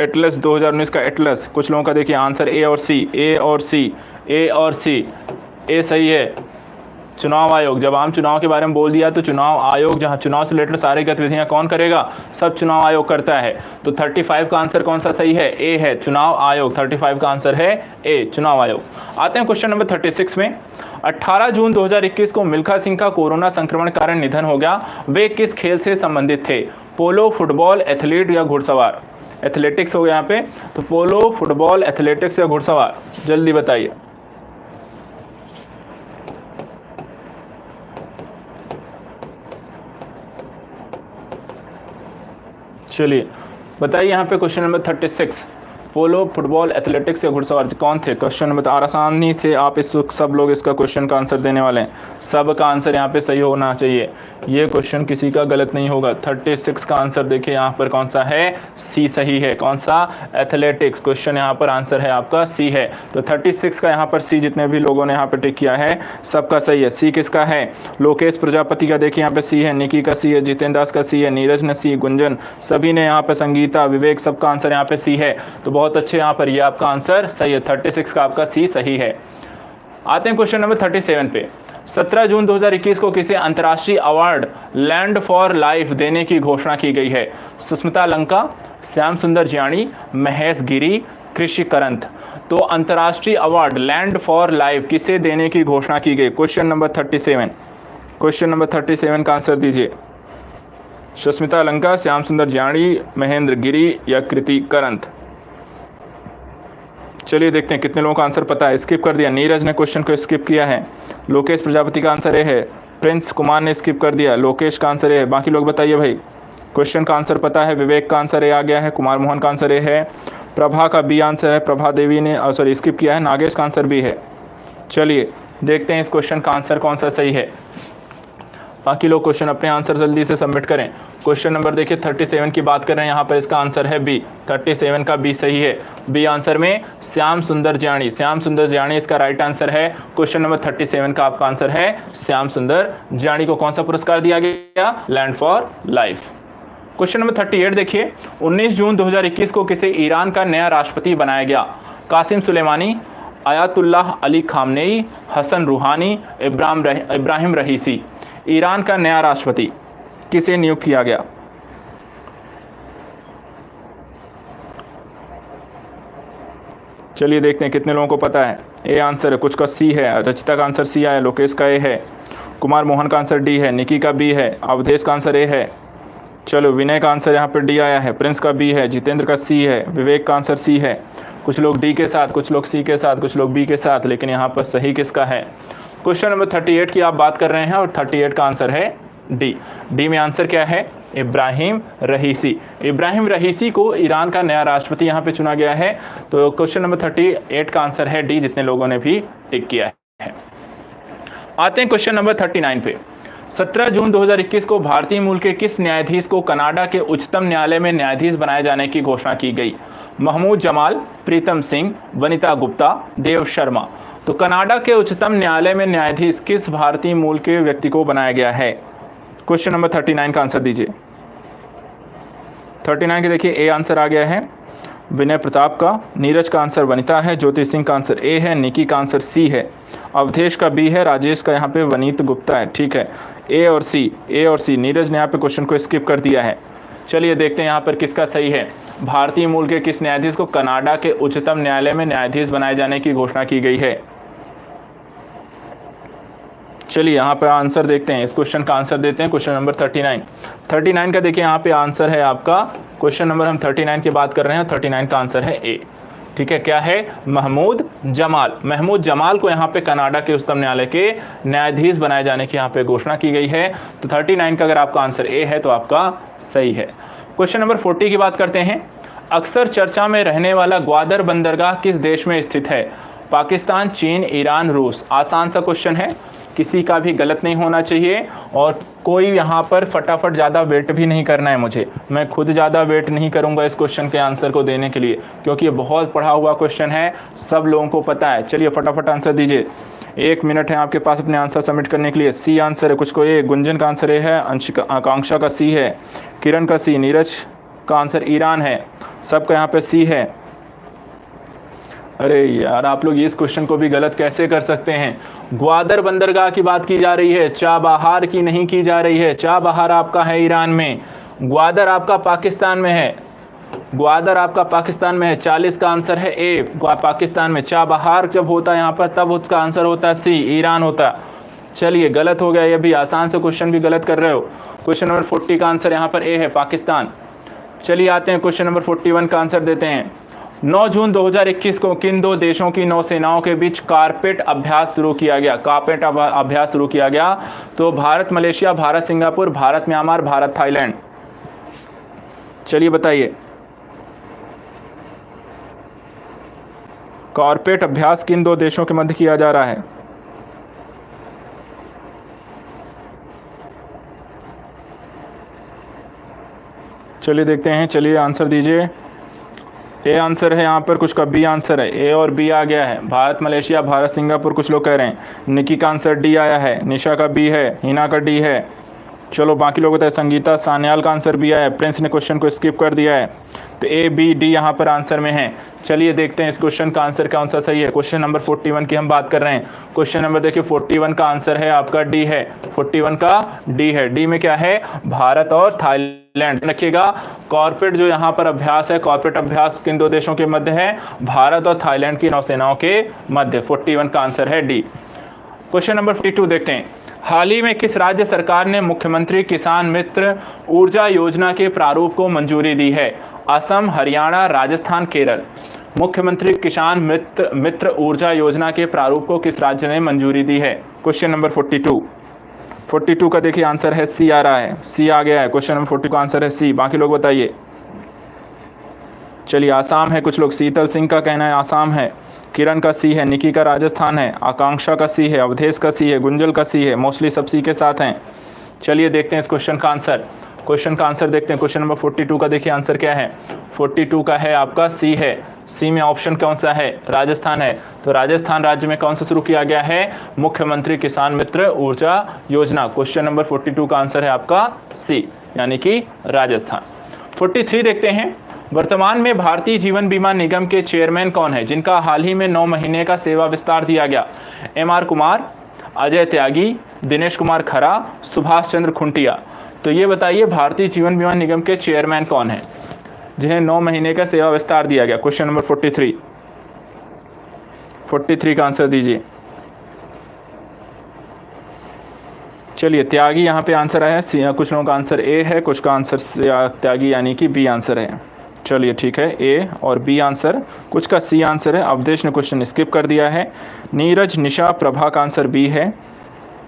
एटलस, 2019 का एटलस। कुछ लोगों का देखिए आंसर ए और सी, ए और सी, ए और सी। ए सही है। चुनाव आयोग, जब आम चुनाव के बारे में बोल दिया तो चुनाव आयोग, जहां चुनाव से रिलेटेड सारी गतिविधियां कौन करेगा? सब चुनाव आयोग करता है। तो 35 का आंसर कौन सा सही है? ए है, चुनाव आयोग। 35 का आंसर है ए, चुनाव आयोग। आते हैं क्वेश्चन नंबर 36 में। 18 जून 2021 को मिल्खा सिंह का कोरोना संक्रमण के कारण निधन हो गया। वे किस खेल से संबंधित थे? पोलो, फुटबॉल, एथलीट या घुड़सवार? एथलेटिक्स हो गया यहाँ पे, तो पोलो, फुटबॉल, एथलेटिक्स या घुड़सवार, जल्दी बताइए। चलिए बताइए यहाँ पे क्वेश्चन नंबर 36, पोलो, फुटबॉल, एथलेटिक्स या घुड़सवार कौन थे? क्वेश्चन नंबर आसानी से आप इस सब लोग इसका क्वेश्चन का आंसर देने वाले हैं, सबका आंसर यहाँ पे सही होना चाहिए, ये क्वेश्चन किसी का गलत नहीं होगा। 36 का आंसर देखिए यहाँ पर कौन सा है, सी सही है। कौन सा? एथलेटिक्स। क्वेश्चन यहाँ पर आंसर है आपका सी है। तो 36 का यहाँ पर सी जितने भी लोगों ने यहाँ पर टिक किया है सबका सही है। सी किसका है? लोकेश प्रजापति का देखिए यहाँ पे सी है, निकी का सी है, जितेंद्र दास का सी है, नीरज ने सी, गुंजन सभी ने यहाँ पे, संगीता, विवेक सबका आंसर यहाँ पे सी है। तो बहुत अच्छे, यहाँ पर ये आपका आंसर सही है, 36 का आपका सी सही है। आते हैं क्वेश्चन नंबर 37 पे। 17 जून 2021 को किसे अंतर्राष्ट्रीय अवार्ड लैंड फॉर लाइफ देने की घोषणा की गई है? सुष्मिता लंका, श्याम सुंदर जियाणी, महेश गिरी, कृषि करंत। तो अंतर्राष्ट्रीय अवार्ड लैंड फॉर लाइफ किसे देने की घोषणा की गई? क्वेश्चन नंबर 37, क्वेश्चन नंबर 37 का आंसर दीजिए। सुष्मिता लंका, श्याम सुंदर जियाणी, महेंद्र गिरी या कृति करंत? चलिए देखते हैं कितने लोगों का आंसर पता है। स्किप कर दिया, नीरज ने क्वेश्चन को स्किप किया है। लोकेश प्रजापति का आंसर ए है। प्रिंस कुमार ने स्किप कर दिया, लोकेश का आंसर ए है। बाकी लोग बताइए भाई, क्वेश्चन का आंसर पता है। विवेक का आंसर ए आ गया है, कुमार मोहन का आंसर ए है, प्रभा का बी आंसर है, प्रभा देवी ने सॉरी स्किप किया है, नागेश का आंसर बी है। चलिए देखते हैं इस क्वेश्चन का आंसर कौन सा सही है। बाकी लोग क्वेश्चन अपने आंसर जल्दी से सबमिट करें। क्वेश्चन नंबर देखिए 37 की बात कर रहे हैं, यहाँ पर इसका आंसर है बी, 37 का बी सही है। बी आंसर में श्याम सुंदर जियाणी, श्याम सुंदर जियाणी इसका राइट आंसर है। क्वेश्चन नंबर 37 का आपका आंसर है श्याम सुंदर जियाणी को कौन सा पुरस्कार दिया गया? Land for life. Question number 38 देखिए, 19 जून 2021 को किसे ईरान का नया राष्ट्रपति बनाया गया? Qasem Soleimani, Ayatollah Ali Khamenei, Hassan Rouhani, Ebrahim रहीसी। Iran का नया राष्ट्रपति किसे नियुक्त किया गया? चलिए देखते हैं कितने लोगों को पता है। ए आंसर है, कुछ का सी है, रचिता का आंसर सी आया, लोकेश का ए है, कुमार मोहन का आंसर डी है, निकी का बी है, अवधेश का आंसर ए है। चलो विनय का आंसर यहाँ पर डी आया है, प्रिंस का बी है, जितेंद्र का सी है, विवेक का आंसर सी है। कुछ लोग डी के साथ, कुछ लोग सी के साथ, कुछ लोग बी के साथ, लेकिन यहाँ पर सही किसका है? क्वेश्चन नंबर 38 की आप बात कर रहे हैं और 38 का आंसर है डी। डी में आंसर क्या है? इब्राहिम रहीसी। इब्राहिम रहीसी को ईरान का नया राष्ट्रपति यहाँ पे चुना गया है। तो क्वेश्चन नंबर 38 का आंसर है डी, जितने लोगों ने भी टिक किया है। आते हैं क्वेश्चन नंबर 39 पे। 17 जून 2021 को भारतीय मूल के किस न्यायाधीश को कनाडा के उच्चतम न्यायालय में न्यायाधीश बनाए जाने की घोषणा की गई? महमूद जमाल, प्रीतम सिंह, वनिता गुप्ता, देव शर्मा। तो कनाडा के उच्चतम न्यायालय में न्यायाधीश किस भारतीय मूल के व्यक्ति को बनाया गया है? क्वेश्चन नंबर 39 का आंसर दीजिए। 39 के देखिए ए आंसर आ गया है विनय प्रताप का, नीरज का आंसर वनिता है, ज्योति सिंह का आंसर ए है, निकी का आंसर सी है, अवधेश का बी है, राजेश का यहाँ पे वनीत गुप्ता है। ठीक है, ए और सी। नीरज ने यहाँ पे क्वेश्चन को स्किप कर दिया है। चलिए देखते हैं यहाँ पर किसका सही है। भारतीय मूल के किस न्यायाधीश को कनाडा के उच्चतम न्यायालय में न्यायाधीश बनाए जाने की घोषणा की गई है? चलिए यहाँ पे आंसर देखते हैं, इस क्वेश्चन का आंसर देते हैं। क्वेश्चन नंबर 39 का देखिए यहाँ पे आंसर है आपका, क्वेश्चन नंबर हम 39 की बात कर रहे हैं, 39 का आंसर है ए। ठीक है, क्या है? महमूद जमाल। महमूद जमाल को यहाँ पे कनाडा के उच्चतम न्यायालय के न्यायाधीश बनाए जाने की यहाँ पे घोषणा की गई है। तो 39 का अगर आपका आंसर ए है तो आपका सही है। क्वेश्चन नंबर 40 की बात करते हैं। अक्सर चर्चा में रहने वाला ग्वादर बंदरगाह किस देश में स्थित है? पाकिस्तान, चीन, ईरान, रूस। आसान सा क्वेश्चन है, किसी का भी गलत नहीं होना चाहिए और कोई यहाँ पर फटाफट ज़्यादा वेट भी नहीं करना है मुझे। मैं खुद ज़्यादा वेट नहीं करूँगा इस क्वेश्चन के आंसर को देने के लिए, क्योंकि ये बहुत पढ़ा हुआ क्वेश्चन है, सब लोगों को पता है। चलिए फटाफट आंसर दीजिए, 1 मिनट है आपके पास अपने आंसर सबमिट करने के लिए। सी आंसर है, कुछ को ए, गुंजन का आंसर ए है, आकांक्षा का सी है, किरण का सी, नीरज का आंसर ईरान है, सबका यहाँ पे सी है। अरे यार आप लोग इस क्वेश्चन को भी गलत कैसे कर सकते हैं? ग्वादर बंदरगाह की बात की जा रही है, चाबहार की नहीं की जा रही है। चाबहार आपका है ईरान में, ग्वादर आपका पाकिस्तान में है। ग्वादर आपका पाकिस्तान में है, 40 का आंसर है ए, पाकिस्तान में। चाबहार जब होता है यहाँ पर तब उसका आंसर होता है सी, ईरान होता है। चलिए गलत हो गया, ये भी आसान से क्वेश्चन भी गलत कर रहे हो। क्वेश्चन नंबर 40 का आंसर यहाँ पर ए है, पाकिस्तान। चलिए आते हैं क्वेश्चन नंबर 41 का आंसर देते हैं। 9 जून 2021 को किन दो देशों की नौसेनाओं के बीच कारपेट अभ्यास शुरू किया गया? कारपेट अभ्यास शुरू किया गया, तो Bharat Malaysia, Bharat Singapore, Bharat Myanmar, Bharat Thailand. चलिए बताइए, कारपेट अभ्यास किन दो देशों के मध्य किया जा रहा है? चलिए देखते हैं, चलिए आंसर दीजिए। ए आंसर है यहाँ पर, कुछ का बी आंसर है। ए और बी आ गया है, भारत मलेशिया, भारत सिंगापुर कुछ लोग कह रहे हैं। निकी का आंसर डी आया है, निशा का बी है, हिना का डी है। चलो बाकी लोग बताए, संगीता सान्याल का आंसर भी आया है, प्रिंस ने क्वेश्चन को स्किप कर दिया है। तो ए बी डी यहाँ पर आंसर में है। चलिए देखते हैं इस क्वेश्चन का आंसर कौन सा सही है। क्वेश्चन नंबर 41 की हम बात कर रहे हैं। क्वेश्चन नंबर देखिए 41 का आंसर है आपका डी है, 41 का डी है। डी में क्या है? भारत और थाईलैंड। रखिएगा, कॉर्पोरेट जो यहाँ पर अभ्यास है, कॉर्पोरेट अभ्यास किन दो देशों के मध्य है? भारत और थाईलैंड की नौसेनाओं के मध्य। 41 का आंसर है डी। क्वेश्चन नंबर 42 देखते हैं। हाल ही में किस राज्य सरकार ने मुख्यमंत्री किसान मित्र ऊर्जा योजना के प्रारूप को मंजूरी दी है? असम, हरियाणा, राजस्थान, केरल। मुख्यमंत्री किसान मित्र ऊर्जा योजना के प्रारूप को किस राज्य ने मंजूरी दी है? क्वेश्चन नंबर 42 का देखिए आंसर है सी आ रहा है, सी आ गया है। क्वेश्चन नंबर 42 का आंसर है सी। बाकी लोग बताइए। चलिए आसाम है, कुछ लोग, शीतल सिंह का कहना है आसाम है, किरण का सी है, निकी का राजस्थान है, आकांक्षा का सी है, अवधेश का सी है, गुंजल का सी है। मोस्टली सब सी के साथ हैं। चलिए देखते हैं इस क्वेश्चन का आंसर। क्वेश्चन का आंसर देखते हैं। क्वेश्चन नंबर 42 का देखिए आंसर क्या है? 42 का है आपका सी है। सी में ऑप्शन कौन सा है? राजस्थान है। तो राजस्थान राज्य में कौन सा शुरू किया गया है? मुख्यमंत्री किसान मित्र ऊर्जा योजना। क्वेश्चन नंबर 42 का आंसर है आपका सी, यानी कि राजस्थान। 43 देखते हैं। वर्तमान में भारतीय जीवन बीमा निगम के चेयरमैन कौन है, जिनका हाल ही में 9 महीने का सेवा विस्तार दिया गया? एम.आर. कुमार, अजय त्यागी, दिनेश कुमार खरा, सुभाष चंद्र खुंटिया। तो ये बताइए, भारतीय जीवन बीमा निगम के चेयरमैन कौन है जिन्हें 9 महीने का सेवा विस्तार दिया गया? क्वेश्चन नंबर 43 का आंसर दीजिए। चलिए त्यागी यहाँ पे आंसर आया है। कुछ लोगों का आंसर ए है, कुछ का आंसर त्यागी यानी कि बी आंसर है। चलिए ठीक है, ए और बी आंसर, कुछ का सी आंसर है। अवधेश ने क्वेश्चन स्किप कर दिया है। नीरज, निशा, प्रभा का आंसर बी है।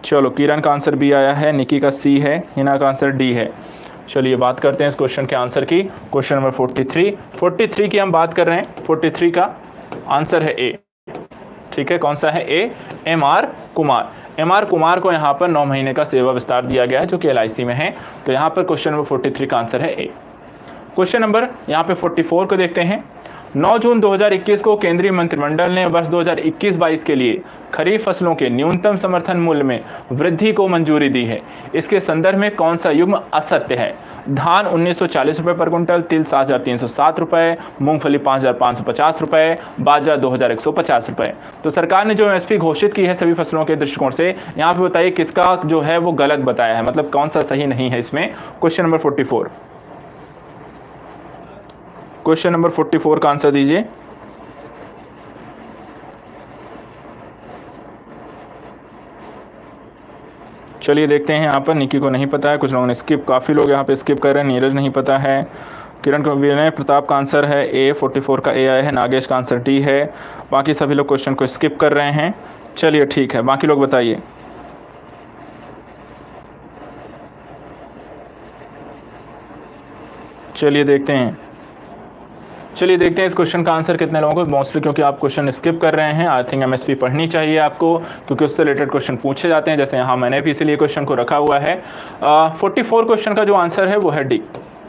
चलो किरण का आंसर बी आया है, निकी का सी है, हिना का आंसर डी है। चलिए बात करते हैं इस क्वेश्चन के आंसर की। क्वेश्चन नंबर 43 की हम बात कर रहे हैं। 43 का आंसर है ए। ठीक है, कौन सा है? ए, एम.आर. कुमार। एम.आर. कुमार को यहाँ पर 9 महीने का सेवा विस्तार दिया गया है, जो कि LIC में है। तो यहाँ पर क्वेश्चन नंबर 43 का आंसर है ए। क्वेश्चन नंबर यहाँ पे 44 को देखते हैं। 9 जून 2021 को केंद्रीय मंत्रिमंडल ने वर्ष 2021-22 के लिए खरीफ फसलों के न्यूनतम समर्थन मूल्य में वृद्धि को मंजूरी दी है। इसके संदर्भ में कौन सा युग्म असत्य है? धान 1940 रुपये पर कुंटल, तिल 7,307 रुपये, मूंगफली 5,550 रुपये, बाजरा 2,150 रुपये। तो सरकार ने जो MSP घोषित की है सभी फसलों के दृष्टिकोण से, यहाँ पे बताइए किसका जो है वो गलत बताया है, मतलब कौन सा सही नहीं है इसमें। क्वेश्चन नंबर 44, क्वेश्चन नंबर 44 का आंसर दीजिए। चलिए देखते हैं, यहाँ पर निकी को नहीं पता है, कुछ लोगों ने स्किप, काफ़ी लोग यहाँ पे स्किप कर रहे हैं। नीरज नहीं पता है, किरण को, विनय प्रताप का आंसर है ए। 44 का ए आया है। नागेश का आंसर डी है। बाकी सभी लोग क्वेश्चन को स्किप कर रहे हैं। चलिए ठीक है, बाकी लोग बताइए। चलिए देखते हैं इस क्वेश्चन का आंसर कितने लोगों को, मोस्टली क्योंकि आप क्वेश्चन स्किप कर रहे हैं। आई थिंक MSP पढ़नी चाहिए आपको, क्योंकि उससे रिलेटेड क्वेश्चन पूछे जाते हैं। जैसे यहाँ मैंने भी इसीलिए क्वेश्चन को रखा हुआ है। 44 क्वेश्चन का जो आंसर है वो है डी।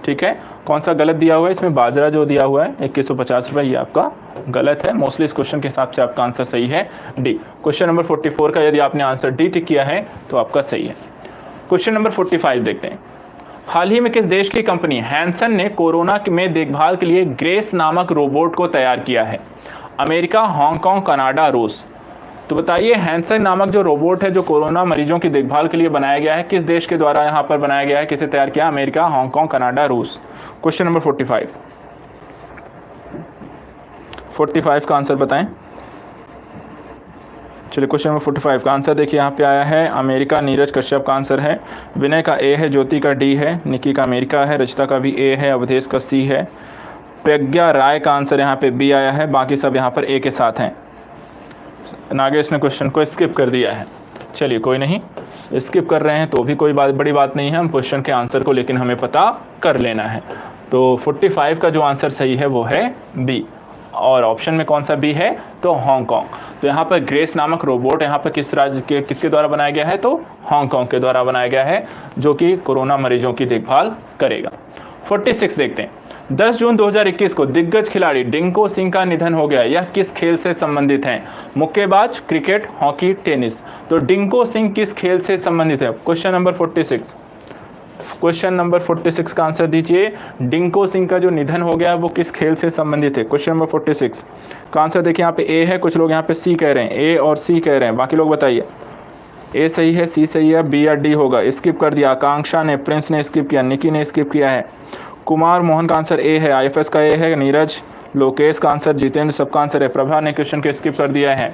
ठीक है, कौन सा गलत दिया हुआ है इसमें? बाजरा जो दिया हुआ है 2150 रुपये, ये आपका गलत है। मोस्टली इस क्वेश्चन के हिसाब से आपका आंसर सही है डी। क्वेश्चन नंबर 44 का यदि आपने आंसर डी टिक किया है तो आपका सही है। क्वेश्चन नंबर 45 देखते हैं। हाल ही में किस देश की कंपनी हैंसन ने कोरोना में देखभाल के लिए ग्रेस नामक रोबोट को तैयार किया है? अमेरिका, हांगकांग, कनाडा, रूस। तो बताइए, हैंसन नामक जो रोबोट है जो कोरोना मरीजों की देखभाल के लिए बनाया गया है, किस देश के द्वारा यहाँ पर बनाया गया है, किसे तैयार किया? अमेरिका, हांगकांग, कनाडा, रूस। क्वेश्चन नंबर 45 का आंसर बताएं। चलिए क्वेश्चन नंबर 45 का आंसर देखिए यहाँ पे आया है अमेरिका, नीरज कश्यप का आंसर है, विनय का ए है, ज्योति का डी है, निकी का अमेरिका है, रचिता का भी ए है, अवधेश का सी है, प्रज्ञा राय का आंसर यहाँ पे बी आया है, बाकी सब यहाँ पर ए के साथ हैं। नागेश ने क्वेश्चन को स्किप कर दिया है। चलिए कोई नहीं, स्किप कर रहे हैं तो भी कोई बड़ी बात नहीं है, हम क्वेश्चन के आंसर को लेकिन हमें पता कर लेना है। तो 45 का जो आंसर सही है वो है बी, और ऑप्शन में कौन सा बी है तो हांगकांग। तो यहाँ पर ग्रेस नामक रोबोट यहाँ पर किस राज्य के किसके द्वारा बनाया गया है तो हांगकांग के द्वारा बनाया गया है, जो कि कोरोना मरीजों की देखभाल करेगा। 46 देखते हैं। 10 जून 2021 को दिग्गज खिलाड़ी डिंको सिंह का निधन हो गया। यह किस खेल से संबंधित हैं? मुक्केबाज, क्रिकेट, हॉकी, टेनिस। तो डिंको सिंह किस खेल से संबंधित है? Question number 46। क्वेश्चन नंबर 46 का आंसर दीजिए। डिंको सिंह का जो निधन हो गया वो किस खेल से संबंधित है? क्वेश्चन नंबर 46 का आंसर देखिए, यहाँ पे ए है, कुछ लोग यहाँ पे सी कह रहे हैं, ए और सी कह रहे हैं, बाकी लोग बताइए। ए सही है, सी सही है, बी या डी होगा? स्किप कर दिया, आकांक्षा ने, प्रिंस ने स्किप किया, निकी ने स्किप किया है, कुमार मोहन का आंसर ए है, IFS का ए है, नीरज, लोकेश का आंसर, जितेंद्र सबका आंसर है, प्रभा ने क्वेश्चन को स्किप कर दिया है।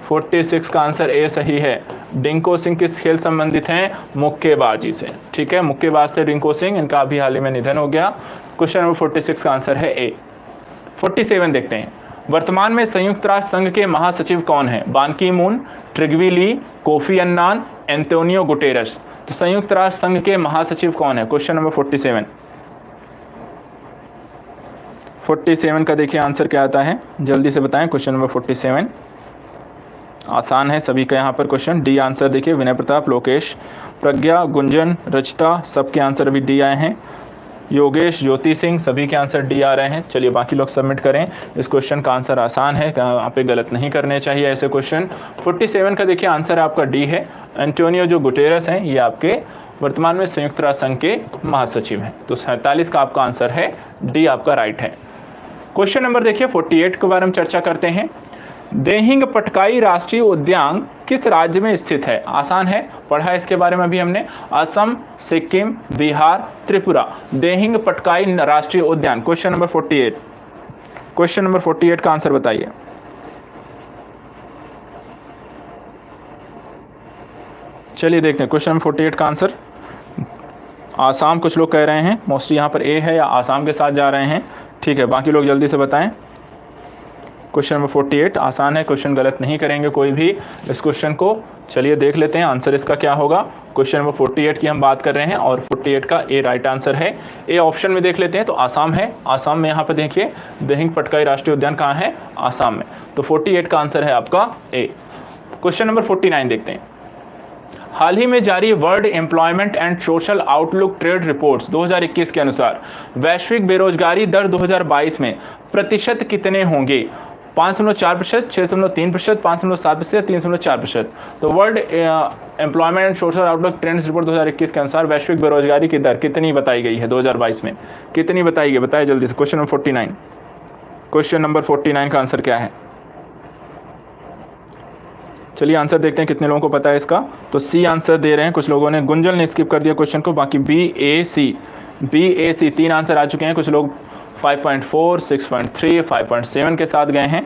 46 का आंसर ए सही है। डिंको सिंह किस खेल संबंधित हैं? मुक्केबाजी से। ठीक है, मुक्केबाज थे डिंको सिंह, इनका अभी हाल ही में निधन हो गया। क्वेश्चन नंबर 46 का आंसर है ए। 47 देखते हैं। वर्तमान में संयुक्त राष्ट्र संघ के महासचिव कौन है? बान की मून, ट्रिग्वी ली, कोफी अन्नान, एंटोनियो गुटेरस। तो संयुक्त राष्ट्र संघ के महासचिव कौन है? Question number 47। 47 का देखिए आंसर क्या आता है, जल्दी से बताएं। क्वेश्चन नंबर 47 आसान है सभी का यहाँ पर क्वेश्चन। डी आंसर देखिए, विनय प्रताप, लोकेश, प्रज्ञा, गुंजन, रचिता, सबके आंसर अभी डी आए हैं। योगेश, ज्योति सिंह, सभी के आंसर डी आ रहे हैं। चलिए बाकी लोग सबमिट करें। इस क्वेश्चन का आंसर आसान है, यहाँ पे गलत नहीं करने चाहिए ऐसे क्वेश्चन। 47 का देखिए आंसर आपका डी है। एंटोनियो जो गुटेरस हैं ये आपके वर्तमान में संयुक्त राष्ट्र संघ के महासचिव हैं। तो 47 का आपका आंसर है डी, आपका राइट है। क्वेश्चन नंबर देखिए 48 के बारे में चर्चा करते हैं। देहिंग पटकाई राष्ट्रीय उद्यान किस राज्य में स्थित है? आसान है, पढ़ा है इसके बारे में अभी हमने। असम, सिक्किम, बिहार, त्रिपुरा। देहिंग पटकाई राष्ट्रीय उद्यान। Question number 48। क्वेश्चन नंबर 48 का आंसर बताइए। चलिए देखते हैं क्वेश्चन नंबर 48 का आंसर। आसाम कुछ लोग कह रहे हैं, मोस्टली यहाँ पर ए है या आसाम के साथ जा रहे हैं। ठीक है, बाकी लोग जल्दी से बताएं। क्वेश्चन नंबर 48 आसान है, क्वेश्चन गलत नहीं करेंगे कोई भी इस क्वेश्चन को। चलिए देख लेते हैं आंसर इसका क्या होगा। क्वेश्चन नंबर 48 की हम बात कर रहे हैं और 48 का ए राइट आंसर है। ए ऑप्शन में देख लेते हैं तो आसाम है। आसाम में यहाँ पर देखिए देहिंग पटकाई राष्ट्रीय उद्यान कहाँ है? आसाम में। तो 48 का आंसर है आपका ए। क्वेश्चन नंबर 49 देखते हैं। हाल ही में जारी world employment and social outlook trade reports 2021 के अनुसार वैश्विक बेरोजगारी दर 2022 में प्रतिशत कितने होंगे? 5.4%, 6.3%, 5.7%, 3.4%। तो world employment and social outlook trends report 2021 के अनुसार वैश्विक बेरोजगारी की दर कितनी बताई गई है 2022 में? कितनी बताई गई, बताइए जल्दी से। Question number 49। क्वेश्चन नंबर 49 का आंसर क्या है? चलिए आंसर देखते हैं कितने लोगों को पता है इसका। तो सी आंसर दे रहे हैं कुछ लोगों ने, गुंजल ने स्किप कर दिया क्वेश्चन को, बाकी बी ए सी 3 आंसर आ चुके हैं। कुछ लोग 5.4, 6.3, 5.7 के साथ गए हैं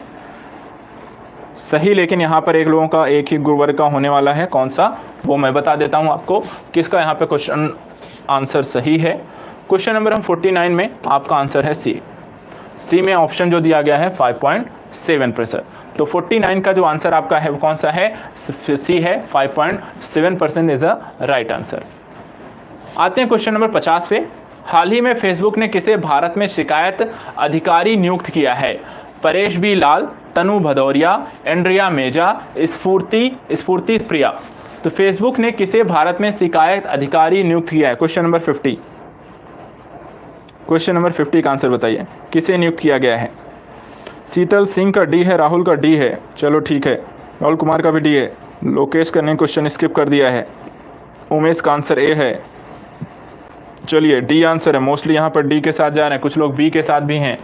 सही, लेकिन यहाँ पर एक लोगों का एक ही गुरुवर्ग का होने वाला है। कौन सा वो मैं बता देता हूँ आपको किसका यहाँ पे क्वेश्चन आंसर सही है। क्वेश्चन नंबर 49 में आपका आंसर है सी में ऑप्शन जो दिया गया है 5.7%। तो 49 का जो आंसर आपका है वो कौन सा है? सी है, 5.7% इज अ राइट आंसर। आते हैं क्वेश्चन नंबर 50 पे। हाल ही में फेसबुक ने किसे भारत में शिकायत अधिकारी नियुक्त किया है? परेश बी लाल, तनु भदौरिया, एंड्रिया मेजा, स्फूर्ति प्रिया। तो फेसबुक ने किसे भारत में शिकायत अधिकारी नियुक्त किया है? Question number 50। क्वेश्चन नंबर 50 का आंसर बताइए, किसे नियुक्त किया गया है? शीतल सिंह का डी है, राहुल का डी है, चलो ठीक है, राहुल कुमार का भी डी है, लोकेश का ने क्वेश्चन स्किप कर दिया है, उमेश का आंसर ए है। चलिए डी आंसर है, मोस्टली यहाँ पर डी के साथ जा रहे हैं, कुछ लोग बी के साथ भी हैं।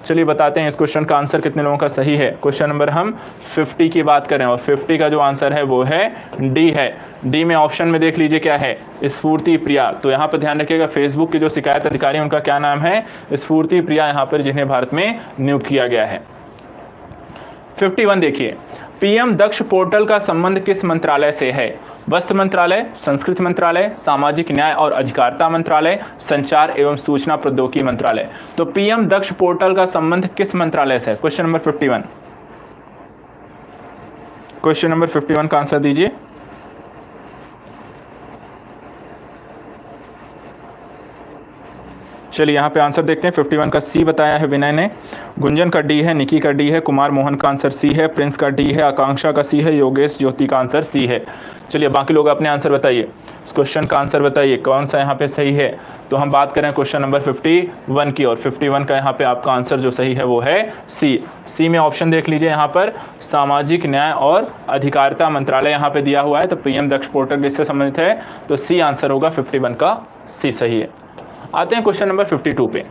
चलिए बताते हैं इस क्वेश्चन का आंसर कितने लोगों का सही है। क्वेश्चन नंबर हम 50 की बात करें और 50 का जो आंसर है वो है डी है। डी में ऑप्शन में देख लीजिए क्या है, स्फूर्ति प्रिया। तो यहाँ पर ध्यान रखिएगा फेसबुक के जो शिकायत अधिकारी हैं उनका क्या नाम है? स्फूर्ति प्रिया, यहाँ पर जिन्हें भारत में नियुक्त किया गया है। 51 देखिए, पीएम दक्ष पोर्टल का संबंध किस मंत्रालय से है? वस्त्र मंत्रालय, संस्कृति मंत्रालय, सामाजिक न्याय और अधिकारिता मंत्रालय, संचार एवं सूचना प्रौद्योगिकी मंत्रालय। तो पीएम दक्ष पोर्टल का संबंध किस मंत्रालय से है? Question number 51। क्वेश्चन नंबर 51 का आंसर दीजिए। चलिए यहाँ पे आंसर देखते हैं। 51 का सी बताया है विनय ने, गुंजन का डी है, निकी का डी है, कुमार मोहन का आंसर सी है, प्रिंस का डी है, आकांक्षा का सी है, योगेश ज्योति का आंसर सी है। चलिए बाकी लोग अपने आंसर बताइए, इस क्वेश्चन का आंसर बताइए कौन सा यहाँ पे सही है। तो हम बात करें क्वेश्चन नंबर 51 की, और 51 का यहाँ पे आपका आंसर जो सही है वो है सी में ऑप्शन देख लीजिए। यहाँ पर सामाजिक न्याय और अधिकारिता मंत्रालय यहाँ पे दिया हुआ है, तो पीएम दक्ष पोर्टल इससे संबंधित है, तो सी आंसर होगा 51 का सी सही है। आते हैं क्वेश्चन नंबर 52 पे।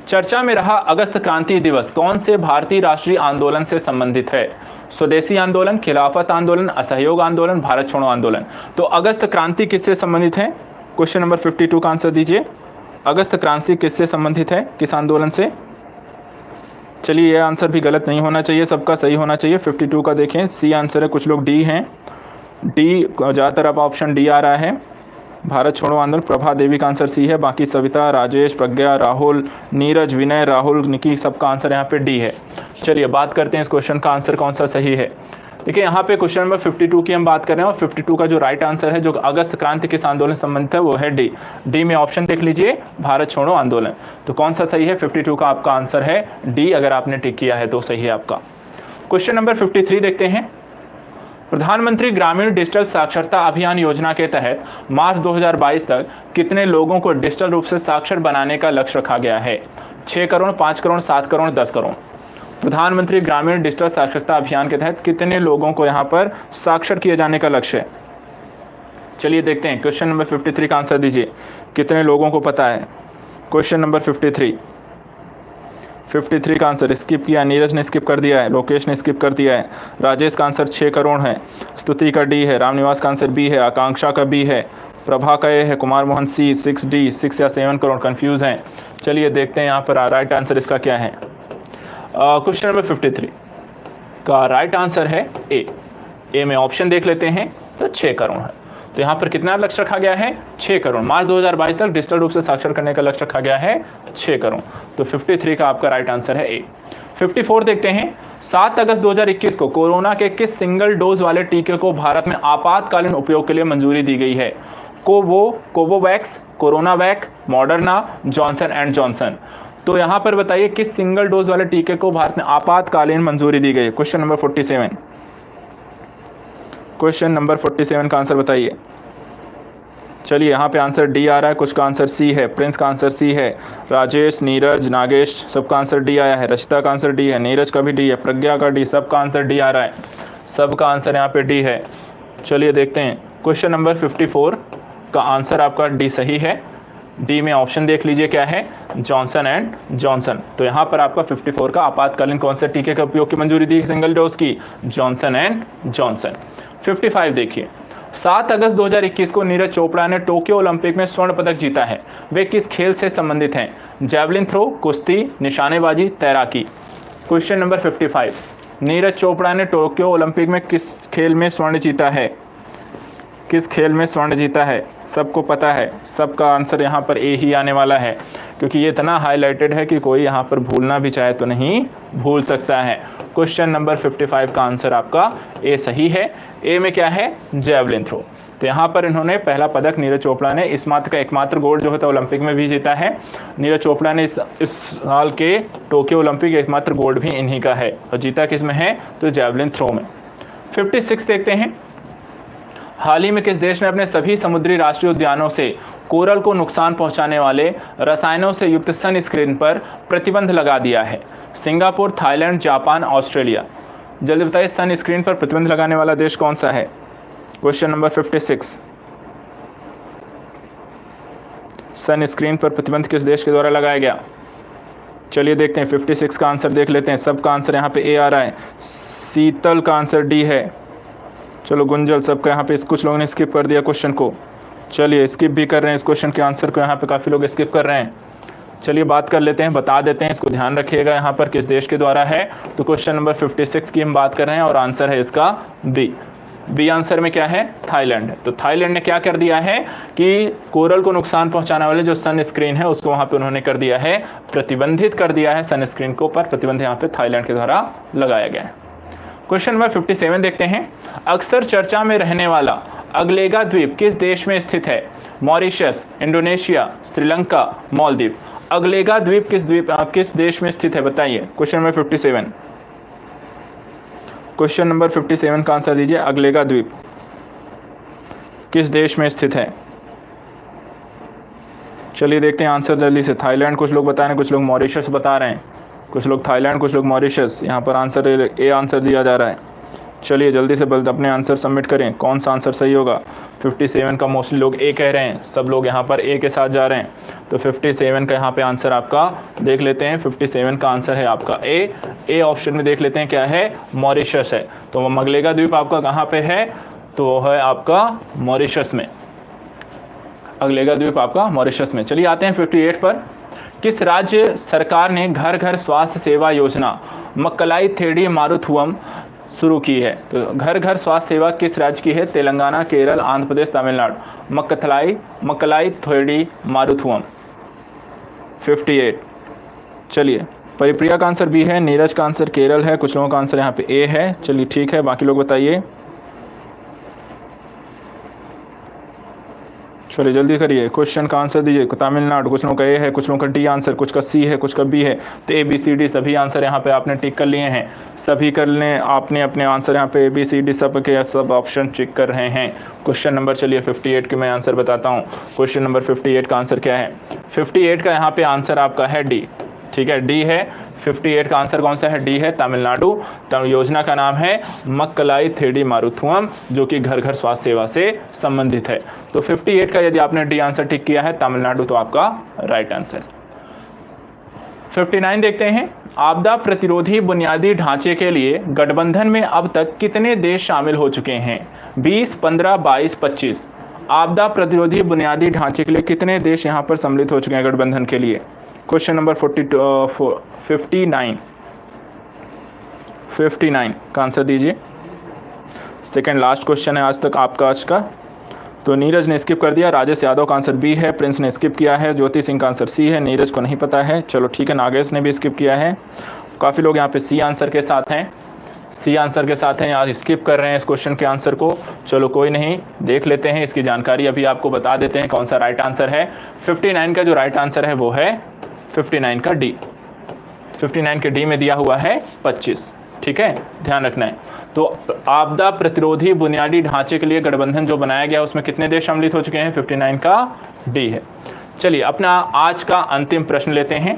चर्चा में रहा अगस्त क्रांति दिवस कौन से भारतीय राष्ट्रीय आंदोलन से संबंधित है? स्वदेशी आंदोलन, खिलाफत आंदोलन, असहयोग आंदोलन, भारत छोड़ो आंदोलन। तो अगस्त क्रांति किससे संबंधित है? क्वेश्चन नंबर 52 का आंसर दीजिए। अगस्त क्रांति किससे संबंधित है, किस आंदोलन से? चलिए यह आंसर भी गलत नहीं होना चाहिए, सबका सही होना चाहिए। 52 का देखें, सी आंसर है, कुछ लोग डी हैं, डी ज़्यादातर अब ऑप्शन डी आ रहा है, भारत छोड़ो आंदोलन। प्रभा देवी का आंसर सी है, बाकी सविता, राजेश, प्रज्ञा, राहुल, नीरज, विनय, राहुल, निकी, सबका आंसर यहाँ पे डी है। चलिए बात करते हैं इस क्वेश्चन का आंसर कौन सा सही है। देखिए यहाँ पे क्वेश्चन नंबर 52 की हम बात कर रहे हैं, और 52 का जो राइट आंसर है जो अगस्त क्रांति किस आंदोलन से संबंधित है वो है डी में ऑप्शन देख लीजिए, भारत छोड़ो आंदोलन। तो कौन सा सही है? 52 का आपका आंसर है डी, अगर आपने टिक किया है तो सही है आपका। क्वेश्चन नंबर 53 देखते हैं। प्रधानमंत्री ग्रामीण डिजिटल साक्षरता अभियान योजना के तहत मार्च 2022 तक कितने लोगों को डिजिटल रूप से साक्षर बनाने का लक्ष्य रखा गया है? 6 करोड़, 5 करोड़, 7 करोड़, 10 करोड़। प्रधानमंत्री ग्रामीण डिजिटल साक्षरता अभियान के तहत कितने लोगों को यहाँ पर साक्षर किए जाने का लक्ष्य है? चलिए देखते हैं, क्वेश्चन नंबर 53 का आंसर दीजिए, कितने लोगों को पता है? क्वेश्चन नंबर 53 का आंसर स्किप किया, नीरज ने स्किप कर दिया है, लोकेश ने स्किप कर दिया है, राजेश का आंसर 6 करोड़ है, स्तुति का डी है, रामनिवास का आंसर बी है, आकांक्षा का बी है, प्रभा का ए है, कुमार मोहन सी, 6D 6 या 7 करोड़, कंफ्यूज हैं। चलिए देखते हैं यहाँ पर राइट आंसर इसका क्या है। क्वेश्चन नंबर 53 का राइट आंसर है ए में ऑप्शन देख लेते हैं, तो 6 करोड़ है। तो यहाँ पर कितना लक्ष्य रखा गया है? 6 करोड़। मार्च 2022 तक डिजिटल रूप से साक्षर करने का लक्ष्य रखा गया है 6 करोड़। तो 53 का आपका राइट आंसर है ए। 54 देखते हैं। 7 अगस्त 2021 को कोरोना के किस सिंगल डोज वाले टीके को भारत में आपातकालीन उपयोग के लिए मंजूरी दी गई है? Covovax, CoronaVac, Moderna, Johnson and Johnson. तो यहाँ पर बताइए किस सिंगल डोज वाले टीके को भारत में आपातकालीन मंजूरी दी गई है? Question number 47। क्वेश्चन नंबर 47 का आंसर बताइए। चलिए यहाँ पे आंसर डी आ रहा है, कुछ का आंसर सी है, प्रिंस का आंसर सी है, राजेश, नीरज, नागेश सबका आंसर डी आया है, रचिता का आंसर डी है, नीरज का भी डी है, प्रज्ञा का डी, सबका आंसर डी आ रहा है, सबका आंसर यहाँ पे डी है। चलिए देखते हैं, क्वेश्चन नंबर 54 का आंसर आपका डी सही है। डी में ऑप्शन देख लीजिए क्या है, जॉनसन एंड जॉनसन। तो यहाँ पर आपका 54 का आपातकालीन कौन से टीके के उपयोग की मंजूरी दी सिंगल डोज की? Johnson and Johnson. 55 देखिए। 7 अगस्त 2021 को नीरज चोपड़ा ने टोक्यो ओलंपिक में स्वर्ण पदक जीता है, वे किस खेल से संबंधित हैं? जैवलिन थ्रो, कुश्ती, निशानेबाजी, तैराकी। Question number 55। नीरज चोपड़ा ने टोक्यो ओलंपिक में किस खेल में स्वर्ण जीता है? किस खेल में स्वर्ण जीता है? सबको पता है, सबका आंसर यहाँ पर ए ही आने वाला है, क्योंकि ये इतना हाईलाइटेड है कि कोई यहाँ पर भूलना भी चाहे तो नहीं भूल सकता है। क्वेश्चन नंबर 55 का आंसर आपका ए सही है। ए में क्या है? Javelin throw. तो यहाँ पर इन्होंने पहला पदक नीरज चोपड़ा ने इस मात्र का एकमात्र गोल्ड जो होता है ओलंपिक में भी जीता है। नीरज चोपड़ा ने इस साल के टोक्यो ओलंपिक एकमात्र गोल्ड भी इन्हीं का है, और जीता किस में है? तो जैवलिन थ्रो में। 56 देखते हैं। हाल ही में किस देश ने अपने सभी समुद्री राष्ट्रीय उद्यानों से कोरल को नुकसान पहुंचाने वाले रसायनों से युक्त सनस्क्रीन पर प्रतिबंध लगा दिया है? Singapore, Thailand, Japan, Australia. जल्दी बताइए, सनस्क्रीन पर प्रतिबंध लगाने वाला देश कौन सा है? Question number 56। सनस्क्रीन पर प्रतिबंध किस देश के द्वारा लगाया गया? चलिए देखते हैं, 56 का आंसर देख लेते हैं। सबका आंसर यहाँ पे ए आ रहा है, शीतल का आंसर डी है। चलो गुंजल, सबका यहाँ पे कुछ लोगों ने स्किप कर दिया क्वेश्चन को। चलिए स्किप भी कर रहे हैं इस क्वेश्चन के आंसर को, यहाँ पे काफ़ी लोग स्किप कर रहे हैं। चलिए बात कर लेते हैं, बता देते हैं, इसको ध्यान रखिएगा यहाँ पर किस देश के द्वारा है। तो क्वेश्चन नंबर 56 की हम बात कर रहे हैं और आंसर है इसका बी आंसर में क्या है, थाईलैंड है। तो थाईलैंड ने क्या कर दिया है कि कोरल को नुकसान पहुंचाने वाले जो सनस्क्रीन है उसको वहां पे उन्होंने कर दिया है, प्रतिबंधित कर दिया है, सनस्क्रीन के ऊपर प्रतिबंध यहाँ पे थाईलैंड के द्वारा लगाया गया है। क्वेश्चन नंबर 57 देखते हैं। अक्सर चर्चा में रहने वाला अगलेगा द्वीप किस देश में स्थित है? Mauritius, Indonesia, Sri Lanka, Maldives. अगलेगा द्वीप किस देश में स्थित है बताइए। क्वेश्चन नंबर 57, क्वेश्चन नंबर 57 का आंसर दीजिए। अगलेगा द्वीप किस देश में स्थित है? चलिए देखते हैं आंसर जल्दी से। थाईलैंड कुछ लोग बता रहे हैं, कुछ लोग मॉरिशस बता रहे हैं, कुछ लोग थाईलैंड, कुछ लोग मॉरिशस। यहाँ पर आंसर ए आंसर दिया जा रहा है। चलिए जल्दी से अपने आंसर सबमिट करें, कौन सा आंसर सही होगा। 57 का मोस्टली लोग ए कह रहे हैं, सब लोग यहाँ पर ए के साथ जा रहे हैं। तो 57 का यहाँ पे आंसर आपका देख लेते हैं। 57 का आंसर है आपका ए ऑप्शन में देख लेते हैं क्या है, मॉरिशस है। तो अगलेगा द्वीप आपका कहाँ पे है? तो वो है आपका मॉरिशस में। अगलेगा द्वीप आपका मॉरिशस में। चलिए आते हैं 58 पर। किस राज्य सरकार ने घर घर स्वास्थ्य सेवा योजना मक्कलाई थेड़ी मारुथुवम शुरू की है? तो घर घर स्वास्थ्य सेवा किस राज्य की है? तेलंगाना, केरल, आंध्र प्रदेश, तमिलनाडु। मक्कलाई थेड़ी मारुथुवम। 58। चलिए परिप्रिया का आंसर बी है, नीरज का आंसर केरल है, कुछ लोगों का आंसर यहाँ पे ए है। चलिए ठीक है, बाकी लोग बताइए। चलिए जल्दी करिए, क्वेश्चन का आंसर दीजिए। तमिलनाडु, कुछ लोगों का ए है, कुछ लोगों का डी आंसर, कुछ का सी है, कुछ का बी है। तो ए बी सी डी सभी आंसर यहाँ पे आपने टिक कर लिए हैं। सभी कर लें आपने अपने आंसर यहाँ पे ए बी सी डी सब ऑप्शन टिक कर रहे हैं। क्वेश्चन नंबर चलिए 58 के मैं आंसर बताता हूँ। क्वेश्चन नंबर 58 का आंसर क्या है? 58 का यहाँ पे आंसर आपका है डी। ठीक है, डी है। 58 का आंसर कौन सा है? डी है, तमिलनाडु। योजना का नाम है मक्कलाई थेड़ी मारुथुवम, जो कि घर घर स्वास्थ्य सेवा से संबंधित है। तो 58 का यदि आपने डी आंसर टिक किया है तमिलनाडु, तो आपका राइट आंसर। 59 देखते हैं। आपदा प्रतिरोधी बुनियादी ढांचे के लिए गठबंधन में अब तक कितने देश शामिल हो चुके हैं? 20, 15, 22, 25। आपदा प्रतिरोधी बुनियादी ढांचे के लिए कितने देश यहाँ पर सम्मिलित हो चुके हैं गठबंधन के लिए? क्वेश्चन नंबर 59 का आंसर दीजिए। सेकंड लास्ट क्वेश्चन है आज तक आपका आज का। तो नीरज ने स्किप कर दिया, राजेश यादव का आंसर बी है, प्रिंस ने स्किप किया है, ज्योति सिंह का आंसर सी है, नीरज को नहीं पता है। चलो ठीक है, नागेश ने भी स्किप किया है। काफ़ी लोग यहाँ पे सी आंसर के साथ हैं, सी आंसर के साथ हैं, यहाँ स्किप कर रहे हैं इस क्वेश्चन के आंसर को। चलो कोई नहीं, देख लेते हैं इसकी जानकारी, अभी आपको बता देते हैं कौन सा राइट आंसर है। 59 का जो राइट आंसर है वो है 59 का डी। 59 के डी में दिया हुआ है 25। ठीक है, ध्यान रखना है। तो आपदा प्रतिरोधी बुनियादी ढांचे के लिए गठबंधन जो बनाया गया उसमें कितने देश सम्मिलित हो चुके हैं? 59 का डी है। चलिए अपना आज का अंतिम प्रश्न लेते हैं।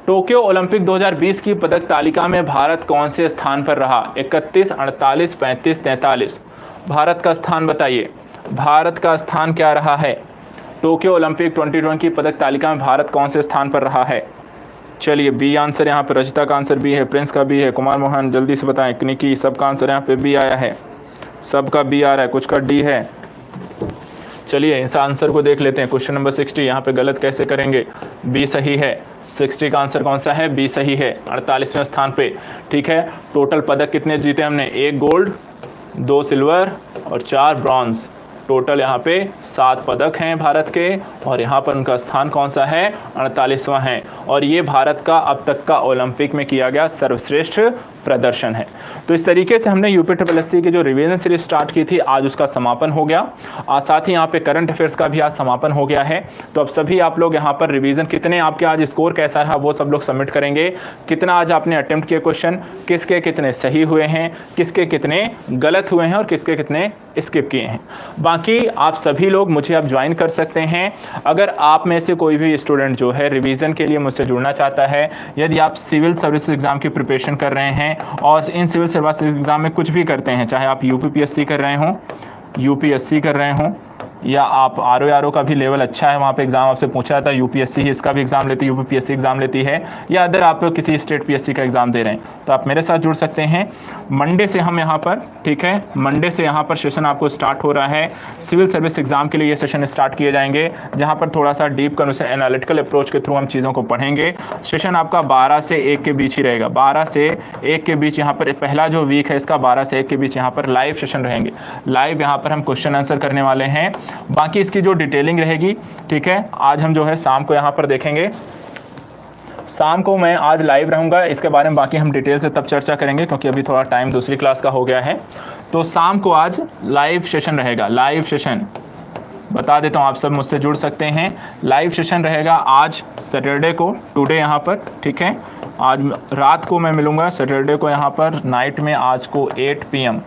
टोक्यो ओलंपिक 2020 की पदक तालिका में भारत कौन से स्थान पर रहा? 31, 48, 35, 43। भारत का स्थान बताइए, भारत का स्थान क्या रहा है? टोक्यो ओलंपिक 2020 की पदक तालिका में भारत कौन से स्थान पर रहा है? चलिए बी आंसर यहाँ पे, रचिता का आंसर बी है, प्रिंस का बी है, कुमार मोहन जल्दी से बताएं, निकी सबका आंसर यहाँ पे बी आया है, सबका बी आ रहा है, कुछ का डी है। चलिए इस आंसर को देख लेते हैं। क्वेश्चन नंबर 60 यहाँ पे गलत कैसे करेंगे? बी सही है। 60 का आंसर कौन सा है? बी सही है, 48वें स्थान पे। ठीक है, टोटल पदक कितने जीते हमने? 1 गोल्ड, 2 सिल्वर और 4 ब्रॉन्ज। टोटल यहाँ पे 7 पदक हैं भारत के, और यहाँ पर उनका स्थान कौन सा है? 48वां है। और ये भारत का अब तक का ओलंपिक में किया गया सर्वश्रेष्ठ प्रदर्शन है। तो इस तरीके से हमने UPSSC की जो रिवीजन सीरीज स्टार्ट की थी आज उसका समापन हो गया, और साथ ही यहाँ पे करंट अफेयर्स का भी आज समापन हो गया है। तो अब सभी आप लोग यहाँ पर रिवीजन, कितने आपके आज स्कोर कैसा रहा वो सब लोग सबमिट करेंगे। कितना आज आपने अटेम्प्ट किए क्वेश्चन, किसके कितने सही हुए हैं, किसके कितने गलत हुए हैं और किसके कितने स्किप किए हैं। बाकी आप सभी लोग मुझे अब ज्वाइन कर सकते हैं। अगर आप में से कोई भी स्टूडेंट जो है रिवीजन के लिए मुझसे जुड़ना चाहता है, यदि आप सिविल सर्विस एग्जाम की प्रिपरेशन कर रहे हैं और इन सिविल सर्विस एग्जाम में कुछ भी करते हैं, चाहे आप UPSC कर रहे हों, UPSC कर रहे हों, या आप RO का भी लेवल अच्छा है, वहाँ पे एग्ज़ाम आपसे पूछा जाता है, UPSC इसका भी एग्ज़ाम लेती है, UPPSC एग्ज़ाम लेती है, या अदर आप किसी स्टेट PSC का एग्ज़ाम दे रहे हैं तो आप मेरे साथ जुड़ सकते हैं। मंडे से हम यहाँ पर, ठीक है, मंडे से यहाँ पर सेशन आपको स्टार्ट हो रहा है। सिविल सर्विस एग्ज़ाम के लिए ये सेशन स्टार्ट किए जाएंगे, जहाँ पर थोड़ा सा डीप कन्वर्सेशन एनालिटिकल अप्रोच के थ्रू हम चीज़ों को पढ़ेंगे। सेशन आपका 12 से 1 के बीच ही रहेगा, 12 से 1 के बीच यहाँ पर पहला जो वीक है इसका 12 से 1 के बीच यहाँ पर लाइव सेशन रहेंगे। लाइव यहाँ पर हम क्वेश्चन आंसर करने वाले हैं। बाकी इसकी जो डिटेलिंग रहेगी, ठीक है, आज हम जो है शाम को यहाँ पर देखेंगे। शाम को मैं आज लाइव रहूँगा, इसके बारे में बाकी हम डिटेल से तब चर्चा करेंगे, क्योंकि अभी थोड़ा टाइम दूसरी क्लास का हो गया है। तो शाम को आज लाइव सेशन रहेगा। लाइव सेशन बता देता हूँ, आप सब मुझसे जुड़ सकते हैं। लाइव सेशन रहेगा आज सैटरडे को, टुडे यहाँ पर, ठीक है। आज रात को मैं मिलूँगा, सैटरडे को यहाँ पर नाइट में, आज को 8 PM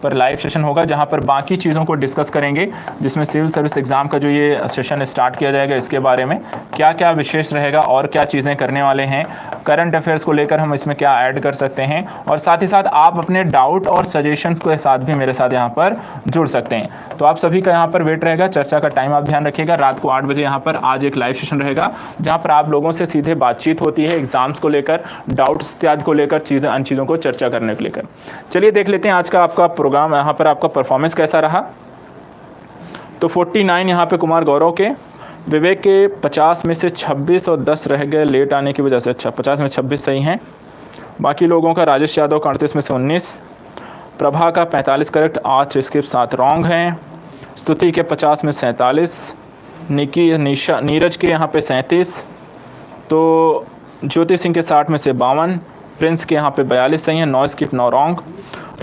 पर लाइव सेशन होगा, जहां पर बाकी चीज़ों को डिस्कस करेंगे, जिसमें सिविल सर्विस एग्ज़ाम का जो ये सेशन स्टार्ट किया जाएगा इसके बारे में क्या क्या विशेष रहेगा और क्या चीज़ें करने वाले हैं, करंट अफेयर्स को लेकर हम इसमें क्या ऐड कर सकते हैं, और साथ ही साथ आप अपने डाउट और सजेशंस के साथ भी मेरे साथ यहाँ पर जुड़ सकते हैं। तो आप सभी का यहाँ पर वेट रहेगा। चर्चा का टाइम आप ध्यान रखिएगा, रात को 8 बजे यहाँ पर आज एक लाइव सेशन रहेगा, जहाँ पर आप लोगों से सीधे बातचीत होती है एग्ज़ाम्स को लेकर, डाउट्स इत्यादि को लेकर, अन्य चीज़ों को चर्चा करने को लेकर। चलिए देख लेते हैं आज का आपका प्रोग्राम, यहाँ पर आपका परफॉर्मेंस कैसा रहा। तो 49 यहाँ पे कुमार गौरव के, विवेक के 50 में से 26 और 10 रह गए लेट आने की वजह से। अच्छा, 50 में 26 सही हैं। बाकी लोगों का, राजेश यादव का 38 में से 19, प्रभा का 45 करेक्ट, 8 स्किप 7 रॉन्ग हैं, स्तुति के 50 में 47, नीरज के यहाँ पे 37, तो ज्योति सिंह के 60 में से 52, प्रिंस के यहाँ पे 42 सही हैं, 9 स्किप 9 रॉन्ग,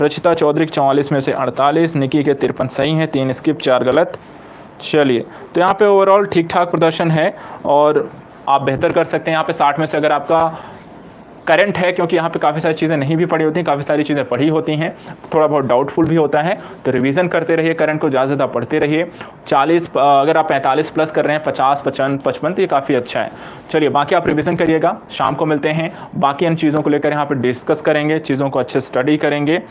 रचिता चौधरी 44 में से 48, निकी के 53 सही हैं, 3 स्किप 4 गलत। चलिए, तो यहाँ पे ओवरऑल ठीक ठाक प्रदर्शन है और आप बेहतर कर सकते हैं। यहाँ पे 60 में से अगर आपका करंट है, क्योंकि यहाँ पे काफ़ी सारी चीज़ें नहीं भी पढ़ी होती हैं, काफ़ी सारी चीज़ें पढ़ी होती हैं, थोड़ा बहुत डाउटफुल भी होता है, तो रिवीजन करते रहिए, करंट को ज़्यादा पढ़ते रहिए। 40 अगर आप 45 प्लस कर रहे हैं, 50, 55, तो ये काफ़ी अच्छा है। चलिए, बाकी आप रिवीजन करिएगा, शाम को मिलते हैं, बाकी इन चीज़ों को लेकर यहाँ पर डिस्कस करेंगे, चीज़ों को अच्छे स्टडी करेंगे।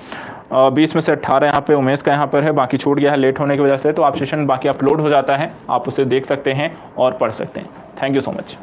20 में से 18 यहाँ पे उमेश का यहाँ पर है, बाकी छूट गया है लेट होने की वजह से, तो आप सेशन बाकी अपलोड हो जाता है, आप उसे देख सकते हैं और पढ़ सकते हैं। Thank you so much.